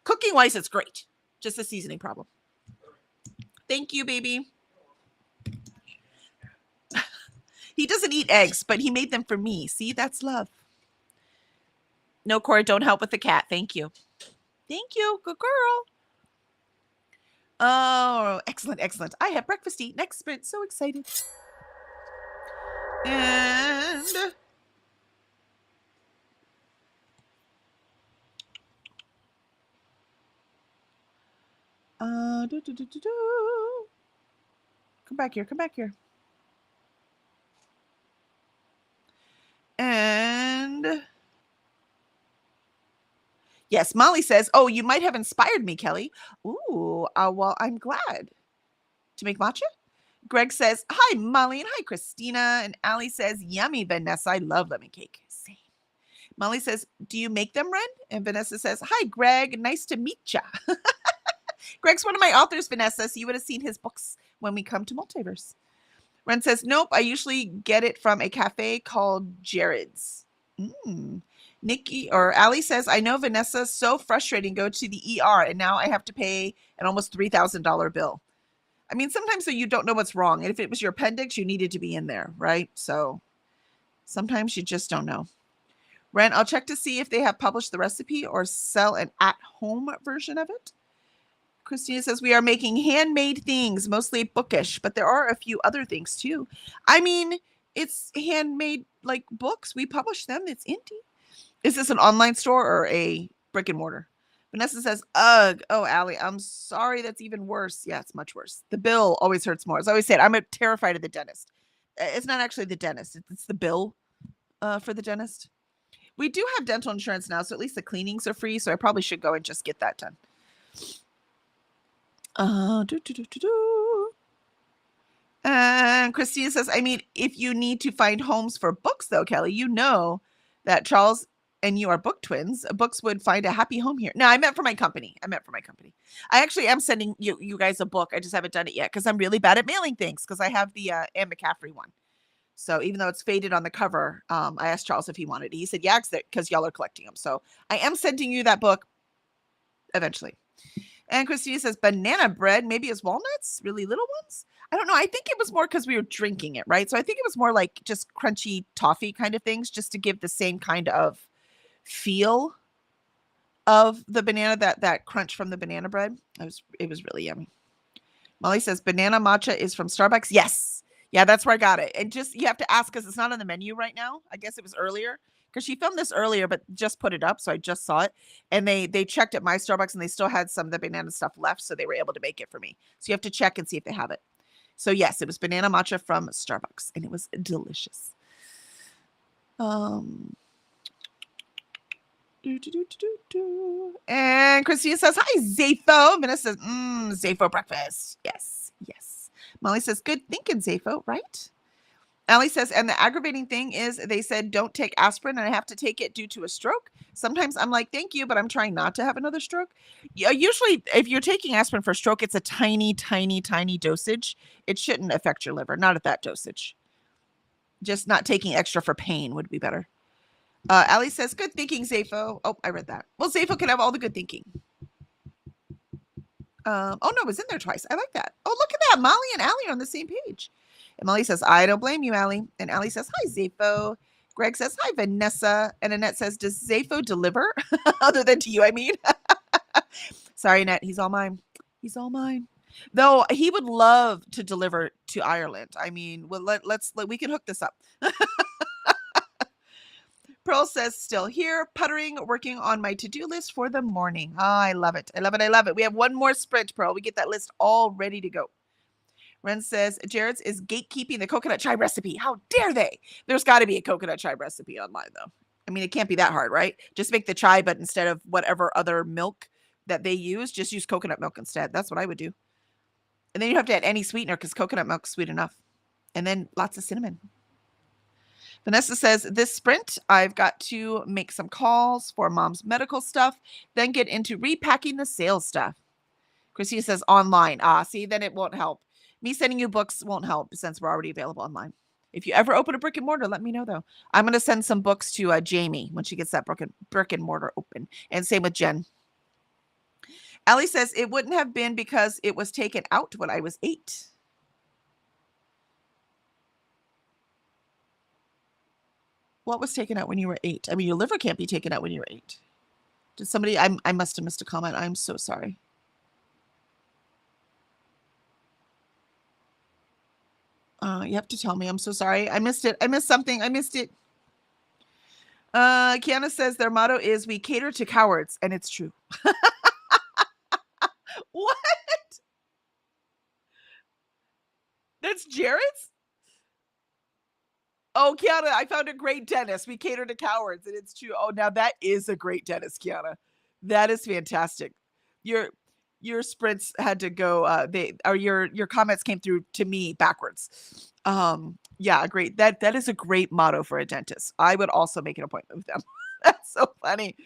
A: Cooking wise, it's great. Just a seasoning problem. Thank you, baby. He doesn't eat eggs, but he made them for me. See, that's love. No, Cora, don't help with the cat. Thank you. Thank you. Good girl. Oh, excellent, excellent. I have breakfast to eat next sprint. So excited. And come back here, come back here. And yes, Molly says, oh, you might have inspired me, Kelly. Ooh, well, I'm glad. To make matcha? Greg says, hi, Molly, and hi, Christina. And Allie says, yummy, Vanessa. I love lemon cake. Same. Molly says, do you make them, Ren? And Vanessa says, hi, Greg. Nice to meet ya. Greg's one of my authors, Vanessa, so you would have seen his books when we come to Multiverse. Ren says, nope, I usually get it from a cafe called Jared's. Nikki or Allie says, I know Vanessa's so frustrating. Go to the ER, and now I have to pay an almost $3,000 bill. I mean, sometimes so you don't know what's wrong. And if it was your appendix, you needed to be in there, right? So sometimes you just don't know. Ren, I'll check to see if they have published the recipe or sell an at-home version of it. Christina says, we are making handmade things, mostly bookish, but there are a few other things too. I mean, it's handmade like books. We publish them. It's indie. Is this an online store or a brick and mortar? Vanessa says, ugh. Oh, Allie, I'm sorry. That's even worse. Yeah, it's much worse. The bill always hurts more. As I always said, I'm terrified of the dentist. It's not actually the dentist. It's the bill for the dentist. We do have dental insurance now, so at least the cleanings are free. So I probably should go and just get that done. And Christina says, I mean, if you need to find homes for books, though, Kelly, you know that Charles and you are book twins. Books would find a happy home here. No, I meant for my company. I actually am sending you guys a book. I just haven't done it yet because I'm really bad at mailing things because I have the Anne McCaffrey one. So even though it's faded on the cover, I asked Charles if he wanted it. He said, yeah, because y'all are collecting them. So I am sending you that book eventually. And Christina says, banana bread, maybe as walnuts, really little ones. I don't know. I think it was more because we were drinking it, right? So I think it was more like just crunchy toffee kind of things, just to give the same kind of feel of the banana, that crunch from the banana bread. It was really yummy. Molly says, banana matcha is from Starbucks. Yes. Yeah, that's where I got it. And just, you have to ask because it's not on the menu right now. I guess it was earlier. Because she filmed this earlier, but just put it up, so I just saw it. And they checked at my Starbucks, and they still had some of the banana stuff left, so they were able to make it for me. So you have to check and see if they have it. So yes, it was banana matcha from Starbucks, and it was delicious. And Christina says, hi, Zafo. Vanessa says, Zafo breakfast. Yes, yes. Molly says, good thinking, Zafo, right? Allie says, and the aggravating thing is they said, don't take aspirin and I have to take it due to a stroke. Sometimes I'm like, thank you, but I'm trying not to have another stroke. Usually if you're taking aspirin for stroke, it's a tiny, tiny, tiny dosage. It shouldn't affect your liver, not at that dosage. Just not taking extra for pain would be better. Allie says, good thinking, Zafo. Oh, I read that. Well, Zafo can have all the good thinking. Oh, no, it was in there twice. I like that. Oh, look at that. Molly and Allie are on the same page. And Molly says, I don't blame you, Allie. And Allie says, hi, Zafo. Greg says, hi, Vanessa. And Annette says, does Zafo deliver? Other than to you, I mean. Sorry, Annette. He's all mine. He's all mine. Though he would love to deliver to Ireland. I mean, well, we can hook this up. Pearl says, still here, puttering, working on my to-do list for the morning. Oh, I love it. I love it. I love it. We have one more sprint, Pearl. We get that list all ready to go. Ren says, Jared's is gatekeeping the coconut chai recipe. How dare they? There's got to be a coconut chai recipe online, though. I mean, it can't be that hard, right? Just make the chai, but instead of whatever other milk that they use, just use coconut milk instead. That's what I would do. And then you have to add any sweetener because coconut milk's sweet enough. And then lots of cinnamon. Vanessa says, this sprint, I've got to make some calls for mom's medical stuff, then get into repacking the sales stuff. Christina says, online. See, then it won't help. Me sending you books won't help since we're already available online. If you ever open a brick and mortar, let me know, though. I'm going to send some books to Jamie when she gets that brick and mortar open. And same with Jen. Allie says, it wouldn't have been because it was taken out when I was 8. What was taken out when you were 8? I mean, your liver can't be taken out when you were 8. Did somebody? I must have missed a comment. I'm so sorry. You have to tell me. I'm so sorry. I missed it. I missed something. I missed it. Kiana says their motto is "We cater to cowards," and it's true. What? That's Jared's? Oh, Kiana, I found a great dentist. We cater to cowards, and it's true. Oh, now that is a great dentist, Kiana. That is fantastic. Your sprints had to go. Your comments came through to me backwards. Yeah, great. That is a great motto for a dentist. I would also make an appointment with them. That's so funny.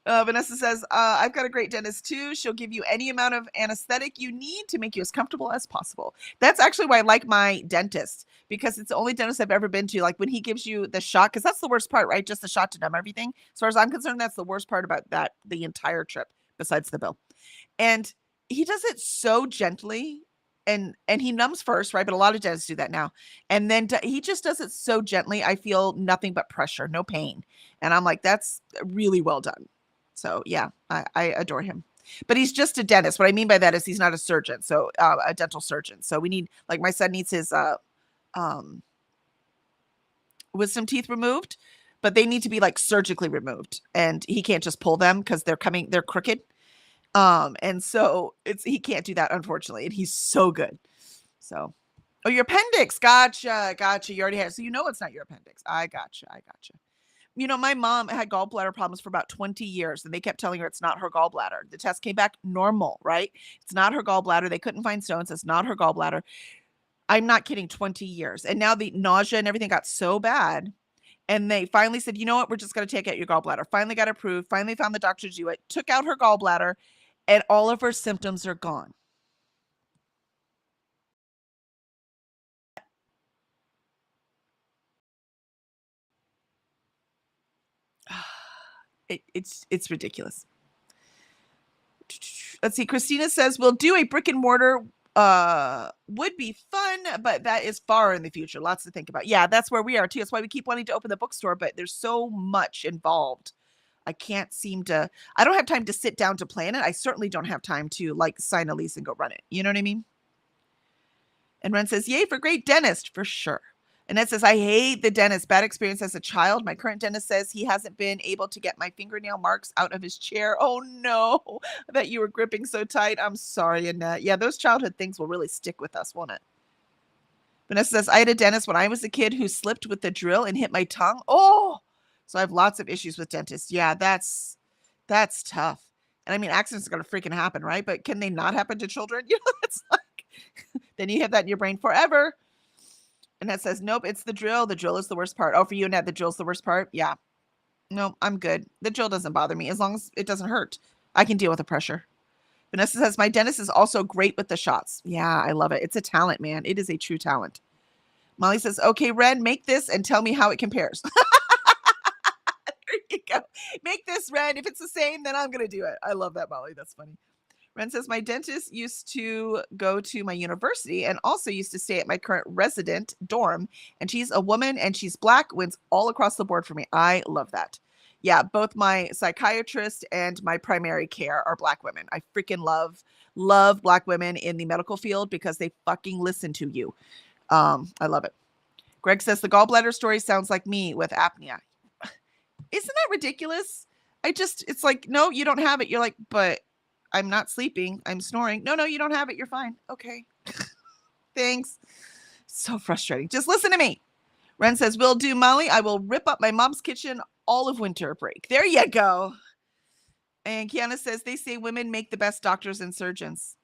A: Vanessa says, I've got a great dentist too. She'll give you any amount of anesthetic you need to make you as comfortable as possible. That's actually why I like my dentist, because it's the only dentist I've ever been to. Like when he gives you the shot, because that's the worst part, right? Just the shot to numb everything. As far as I'm concerned, that's the worst part about that, the entire trip, besides the bill. And he does it so gently, and he numbs first, right? But a lot of dentists do that now. And then he just does it so gently. I feel nothing but pressure, no pain. And I'm like, that's really well done. So yeah, I adore him. But he's just a dentist. What I mean by that is he's not a surgeon. So a dental surgeon. So we need, like my son needs his wisdom teeth removed, but they need to be like surgically removed. And he can't just pull them because they're crooked. And so he can't do that, unfortunately. And he's so good. So, oh, your appendix. Gotcha. You already have, so you know it's not your appendix. I gotcha. You know, my mom had gallbladder problems for about 20 years, and they kept telling her it's not her gallbladder. The test came back normal, right? It's not her gallbladder. They couldn't find stones. It's not her gallbladder. I'm not kidding, 20 years. And now the nausea and everything got so bad. And they finally said, you know what? We're just going to take out your gallbladder. Finally got approved. Finally found the doctor to do it. Took out her gallbladder, and all of her symptoms are gone. It's ridiculous. Let's see. Christina says we'll do a brick and mortar. Would be fun, but that is far in the future. Lots to think about. Yeah, that's where we are too. That's why we keep wanting to open the bookstore, but there's so much involved. I don't have time to sit down to plan it. I certainly don't have time to like sign a lease and go run it. You know what I mean? And Ren says, yay for great dentist, for sure. And Ed says, I hate the dentist. Bad experience as a child. My current dentist says he hasn't been able to get my fingernail marks out of his chair. Oh no, that you were gripping so tight. I'm sorry, Annette. Yeah, those childhood things will really stick with us, won't it? Vanessa says, I had a dentist when I was a kid who slipped with the drill and hit my tongue. Oh, so I have lots of issues with dentists. Yeah, that's tough. And I mean, accidents are going to freaking happen, right? But can they not happen to children? You know, it's like, then you have that in your brain forever. And that says, nope, it's the drill. The drill is the worst part. Oh, for you, Annette, the drill's the worst part? Yeah. No, I'm good. The drill doesn't bother me as long as it doesn't hurt. I can deal with the pressure. Vanessa says, my dentist is also great with the shots. Yeah, I love it. It's a talent, man. It is a true talent. Molly says, okay, Ren, make this and tell me how it compares. There you go. Make this, Ren. If it's the same, then I'm going to do it. I love that, Molly. That's funny. Ren says, my dentist used to go to my university and also used to stay at my current resident dorm. And she's a woman and she's black, wins all across the board for me. I love that. Yeah, both my psychiatrist and my primary care are black women. I freaking love black women in the medical field because they fucking listen to you. I love it. Greg says, the gallbladder story sounds like me with apnea. Isn't that ridiculous? It's like, no, you don't have it. You're like, but I'm not sleeping. I'm snoring. No, you don't have it. You're fine. Okay. Thanks. So frustrating. Just listen to me. Ren says, will do, Molly. I will rip up my mom's kitchen all of winter break. There you go. And Kiana says, they say women make the best doctors and surgeons.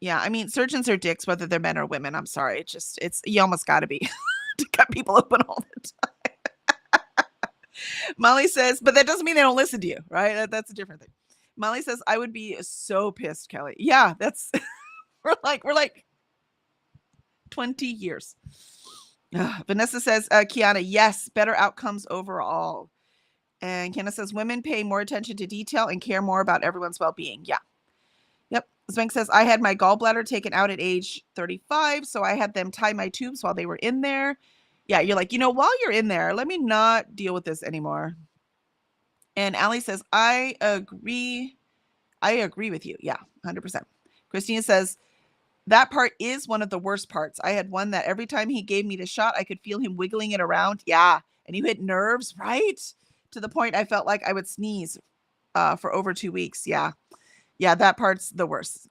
A: Yeah, I mean, surgeons are dicks, whether they're men or women. I'm sorry. You almost got to be to cut people open all the time. Molly says, but that doesn't mean they don't listen to you, right? That's a different thing. Molly says, I would be so pissed, Kelly. Yeah, that's, we're like 20 years. Vanessa says, Kiana, yes, better outcomes overall. And Kiana says, women pay more attention to detail and care more about everyone's well-being. Yeah. Yep. Spank says, I had my gallbladder taken out at age 35, so I had them tie my tubes while they were in there. Yeah, you're like, while you're in there, let me not deal with this anymore. And Allie says, I agree. I agree with you. Yeah, 100%. Christina says, that part is one of the worst parts. I had one that every time he gave me the shot, I could feel him wiggling it around. Yeah. And you hit nerves, right? To the point I felt like I would sneeze for over 2 weeks. Yeah. Yeah, that part's the worst.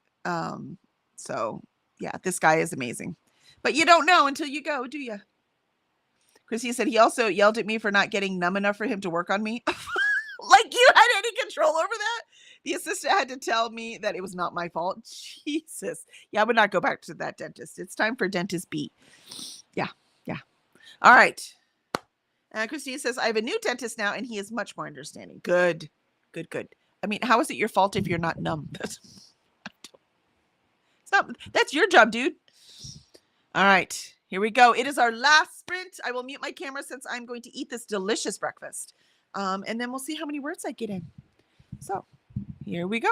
A: So, yeah, this guy is amazing. But you don't know until you go, do you? Christina said he also yelled at me for not getting numb enough for him to work on me. Like you had any control over that? The assistant had to tell me that it was not my fault. Jesus. Yeah, I would not go back to that dentist. It's time for dentist B. Yeah. Yeah. All right. Christine says, I have a new dentist now and he is much more understanding. Good. Good, good. I mean, how is it your fault if you're not numb? That's your job, dude. All right. Here we go. It is our last sprint. I will mute my camera since I'm going to eat this delicious breakfast. And then we'll see how many words I get in. So here we go.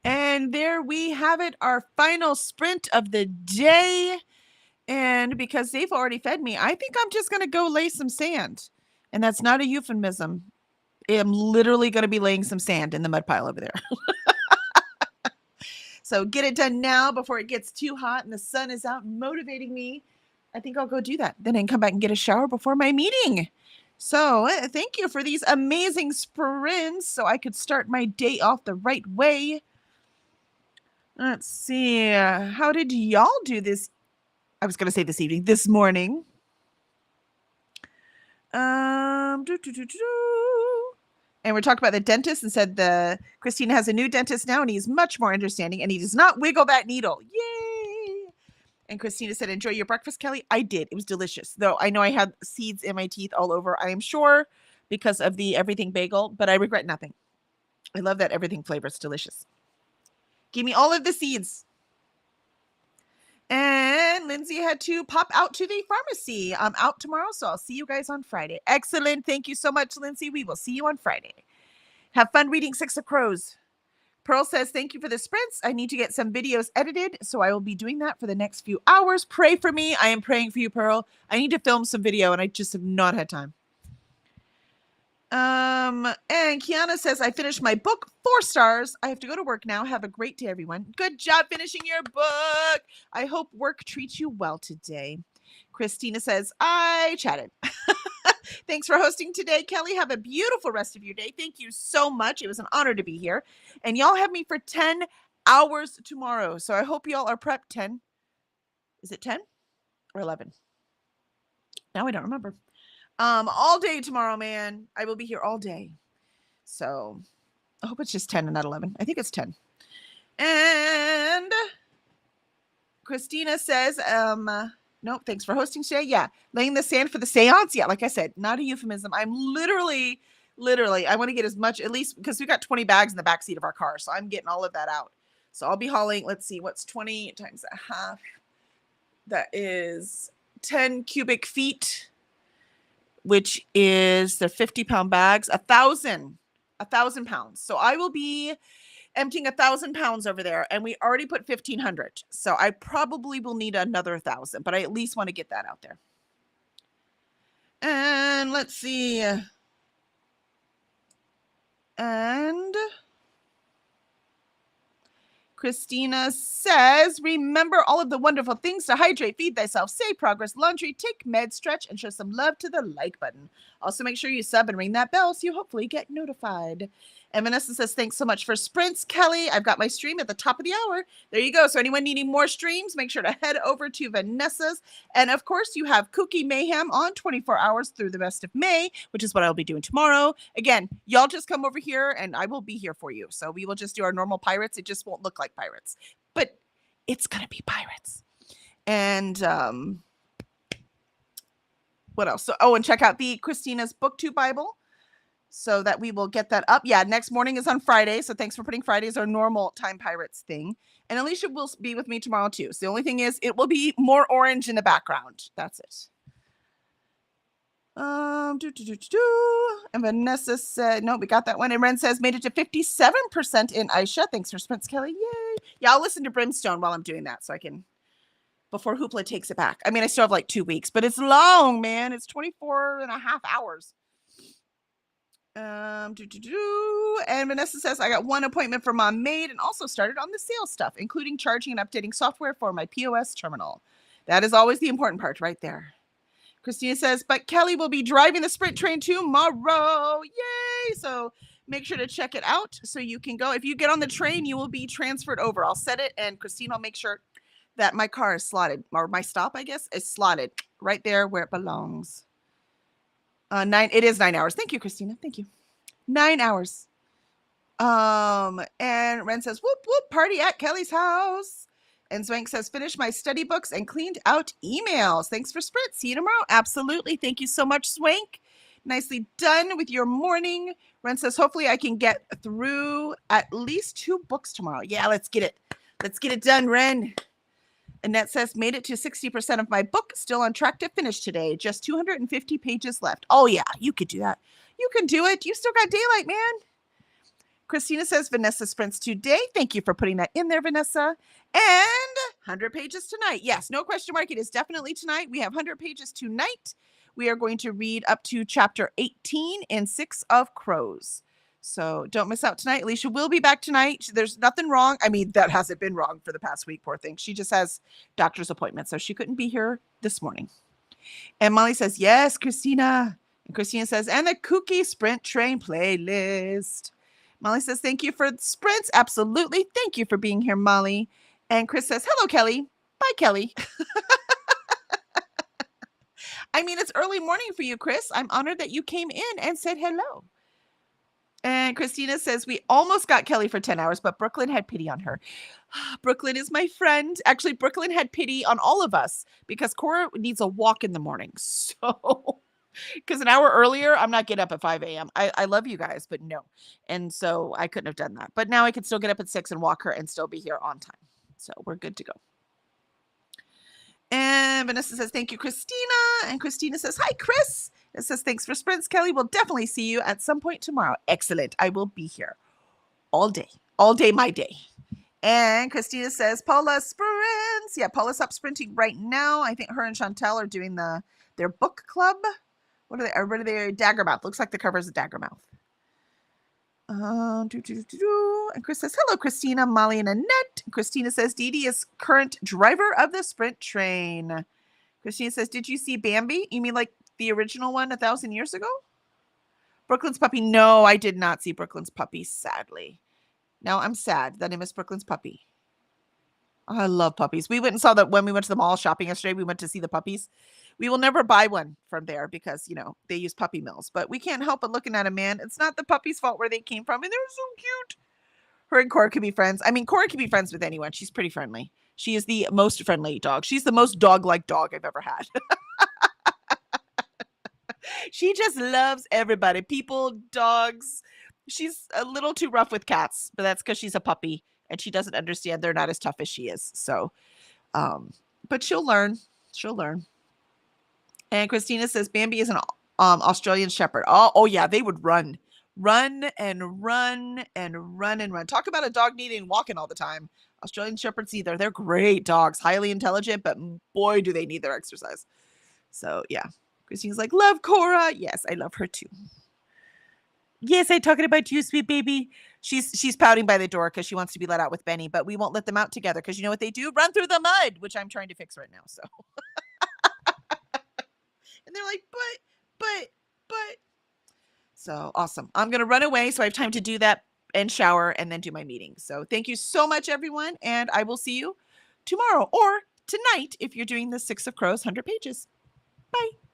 A: And there we have it, our final sprint of the day. And because they've already fed me, I think I'm just going to go lay some sand. And that's not a euphemism. I'm literally going to be laying some sand in the mud pile over there. So get it done now before it gets too hot and the sun is out motivating me. I think I'll go do that. Then I can come back and get a shower before my meeting. So thank you for these amazing sprints so I could start my day off the right way. Let's see. How did y'all do this? I was going to say this evening, this morning. And we talked about the dentist and said Christina has a new dentist now and he's much more understanding and he does not wiggle that needle. Yay! And Christina said, enjoy your breakfast, Kelly. I did. It was delicious. Though I know I had seeds in my teeth all over, I am sure, because of the everything bagel, but I regret nothing. I love that everything flavor. It's delicious. Give me all of the seeds. And Lindsay had to pop out to the pharmacy. I'm out tomorrow, so I'll see you guys on Friday. Excellent. Thank you so much, Lindsay. We will see you on Friday. Have fun reading Six of Crows. Pearl says, thank you for the sprints. I need to get some videos edited, so I will be doing that for the next few hours. Pray for me. I am praying for you, Pearl. I need to film some video, and I just have not had time. And Kiana says, I finished my book, 4 stars. I have to go to work now. Have a great day, everyone. Good job finishing your book. I hope work treats you well today. Christina says, I chatted. Thanks for hosting today, Kelly. Have a beautiful rest of your day. Thank you so much. It was an honor to be here. And y'all have me for 10 hours tomorrow. So I hope y'all are prepped. 10. Is it 10 or 11? Now I don't remember. All day tomorrow, man. I will be here all day. So I hope it's just 10 and not 11. I think it's 10. And Christina says, nope, thanks for hosting today. Yeah, laying the sand for the seance. Yeah, like I said, not a euphemism. I'm literally, I want to get as much, at least because we got 20 bags in the backseat of our car. So I'm getting all of that out. So I'll be hauling, let's see, what's 20 times a half? That is 10 cubic feet, which is the 50-pound bags, 1,000 pounds. So I will be emptying 1,000 pounds over there, and we already put 1,500. So I probably will need another 1,000, but I at least want to get that out there. And let's see. And Christina says, remember all of the wonderful things to hydrate, feed thyself, say progress, laundry, take meds, stretch, and show some love to the like button. Also, make sure you sub and ring that bell so you hopefully get notified. And Vanessa says, thanks so much for sprints, Kelly. I've got my stream at the top of the hour. There you go. So anyone needing more streams, make sure to head over to Vanessa's. And of course, you have Kooky Mayhem on 24 hours through the rest of May, which is what I'll be doing tomorrow. Again, y'all just come over here and I will be here for you. So we will just do our normal pirates. It just won't look like pirates, but it's going to be pirates. And what else? So, and check out the Christina's BookTube Bible, so that we will get that up. Yeah, next morning is on Friday. So thanks for putting Friday as our normal Time Pirates thing. And Alicia will be with me tomorrow too. So the only thing is it will be more orange in the background. That's it. And Vanessa said, no, we got that one. And Ren says, made it to 57% in Aisha. Thanks for sprints, Kelly. Yay. Yeah, I'll listen to Brimstone while I'm doing that so I can, before Hoopla takes it back. I mean, I still have like 2 weeks, but it's long, man. It's 24 and a half hours. And Vanessa says, I got one appointment for Mom Maid and also started on the sales stuff, including charging and updating software for my POS terminal. That is always the important part right there. Christina says, but Kelly will be driving the sprint train tomorrow. Yay! So make sure to check it out so you can go. If you get on the train, you will be transferred over. I'll set it and Christina will make sure that my car is slotted, or my stop, I guess, is slotted right there where it belongs. It is 9 hours. Thank you, Christina. Thank you. 9 hours. And Ren says, whoop, whoop, party at Kelly's house. And Swank says, finish my study books and cleaned out emails. Thanks for Sprint. See you tomorrow. Absolutely. Thank you so much, Swank. Nicely done with your morning. Ren says, hopefully I can get through at least 2 books tomorrow. Yeah, let's get it. Let's get it done, Ren. Annette says, made it to 60% of my book. Still on track to finish today. Just 250 pages left. Oh, yeah, you could do that. You can do it. You still got daylight, man. Christina says Vanessa sprints today. Thank you for putting that in there, Vanessa. And 100 pages tonight. Yes, no question mark. It is definitely tonight. We have 100 pages tonight. We are going to read up to chapter 18 in Six of Crows. So don't miss out tonight. Alicia will be back tonight. There's nothing wrong. I mean, that hasn't been wrong for the past week, poor thing. She just has doctor's appointments, so she couldn't be here this morning. And Molly says, yes, Christina. And Christina says, and the Kooky Sprint Train playlist. Molly says, thank you for the sprints. Absolutely. Thank you for being here, Molly. And Chris says, hello, Kelly. Bye, Kelly. I mean, it's early morning for you, Chris. I'm honored that you came in and said hello. And Christina says, we almost got Kelly for 10 hours, but Brooklyn had pity on her. Brooklyn is my friend. Actually, Brooklyn had pity on all of us because Cora needs a walk in the morning. So, because an hour earlier, I'm not getting up at 5 a.m. I love you guys, but no. And so I couldn't have done that. But now I can still get up at 6 and walk her and still be here on time. So we're good to go. And Vanessa says, thank you, Christina. And Christina says, hi, Chris. It says, thanks for sprints, Kelly. We'll definitely see you at some point tomorrow. Excellent. I will be here all day, my day. And Christina says, Paula sprints. Yeah, Paula's up sprinting right now. I think her and Chantel are doing their book club. What are they? Daggermouth. Looks like the cover is a Daggermouth. And Chris says, hello, Christina, Molly, and Annette. Christina says, Dee Dee is current driver of the sprint train. Christina says, did you see Bambi? You mean like the original one 1,000 years ago? Brooklyn's puppy. No, I did not see Brooklyn's puppy, sadly. Now I'm sad that I missed Brooklyn's puppy. Oh, I love puppies. We went and saw that when we went to the mall shopping yesterday. We went to see the puppies. We will never buy one from there because, they use puppy mills. But we can't help but looking at them, man. It's not the puppy's fault where they came from. And they're so cute. Her and Cora could be friends. I mean, Cora can be friends with anyone. She's pretty friendly. She is the most friendly dog. She's the most dog-like dog I've ever had. She just loves everybody. People, dogs. She's a little too rough with cats, but that's because she's a puppy and she doesn't understand they're not as tough as she is. So, but she'll learn. She'll learn. And Christina says Bambi is an Australian Shepherd. Oh yeah, they would run and run and run and run. Talk about a dog needing walking all the time. Australian Shepherds either. They're great dogs, highly intelligent, but boy, do they need their exercise. So yeah, Christina's like, love Cora. Yes, I love her too. Yes, I'm talking about you, sweet baby. She's pouting by the door because she wants to be let out with Benny, but we won't let them out together because you know what they do? Run through the mud, which I'm trying to fix right now. So, and they're like, but. So awesome. I'm going to run away so I have time to do that and shower and then do my meeting. So thank you so much, everyone. And I will see you tomorrow or tonight if you're doing the Six of Crows 100 pages. Bye.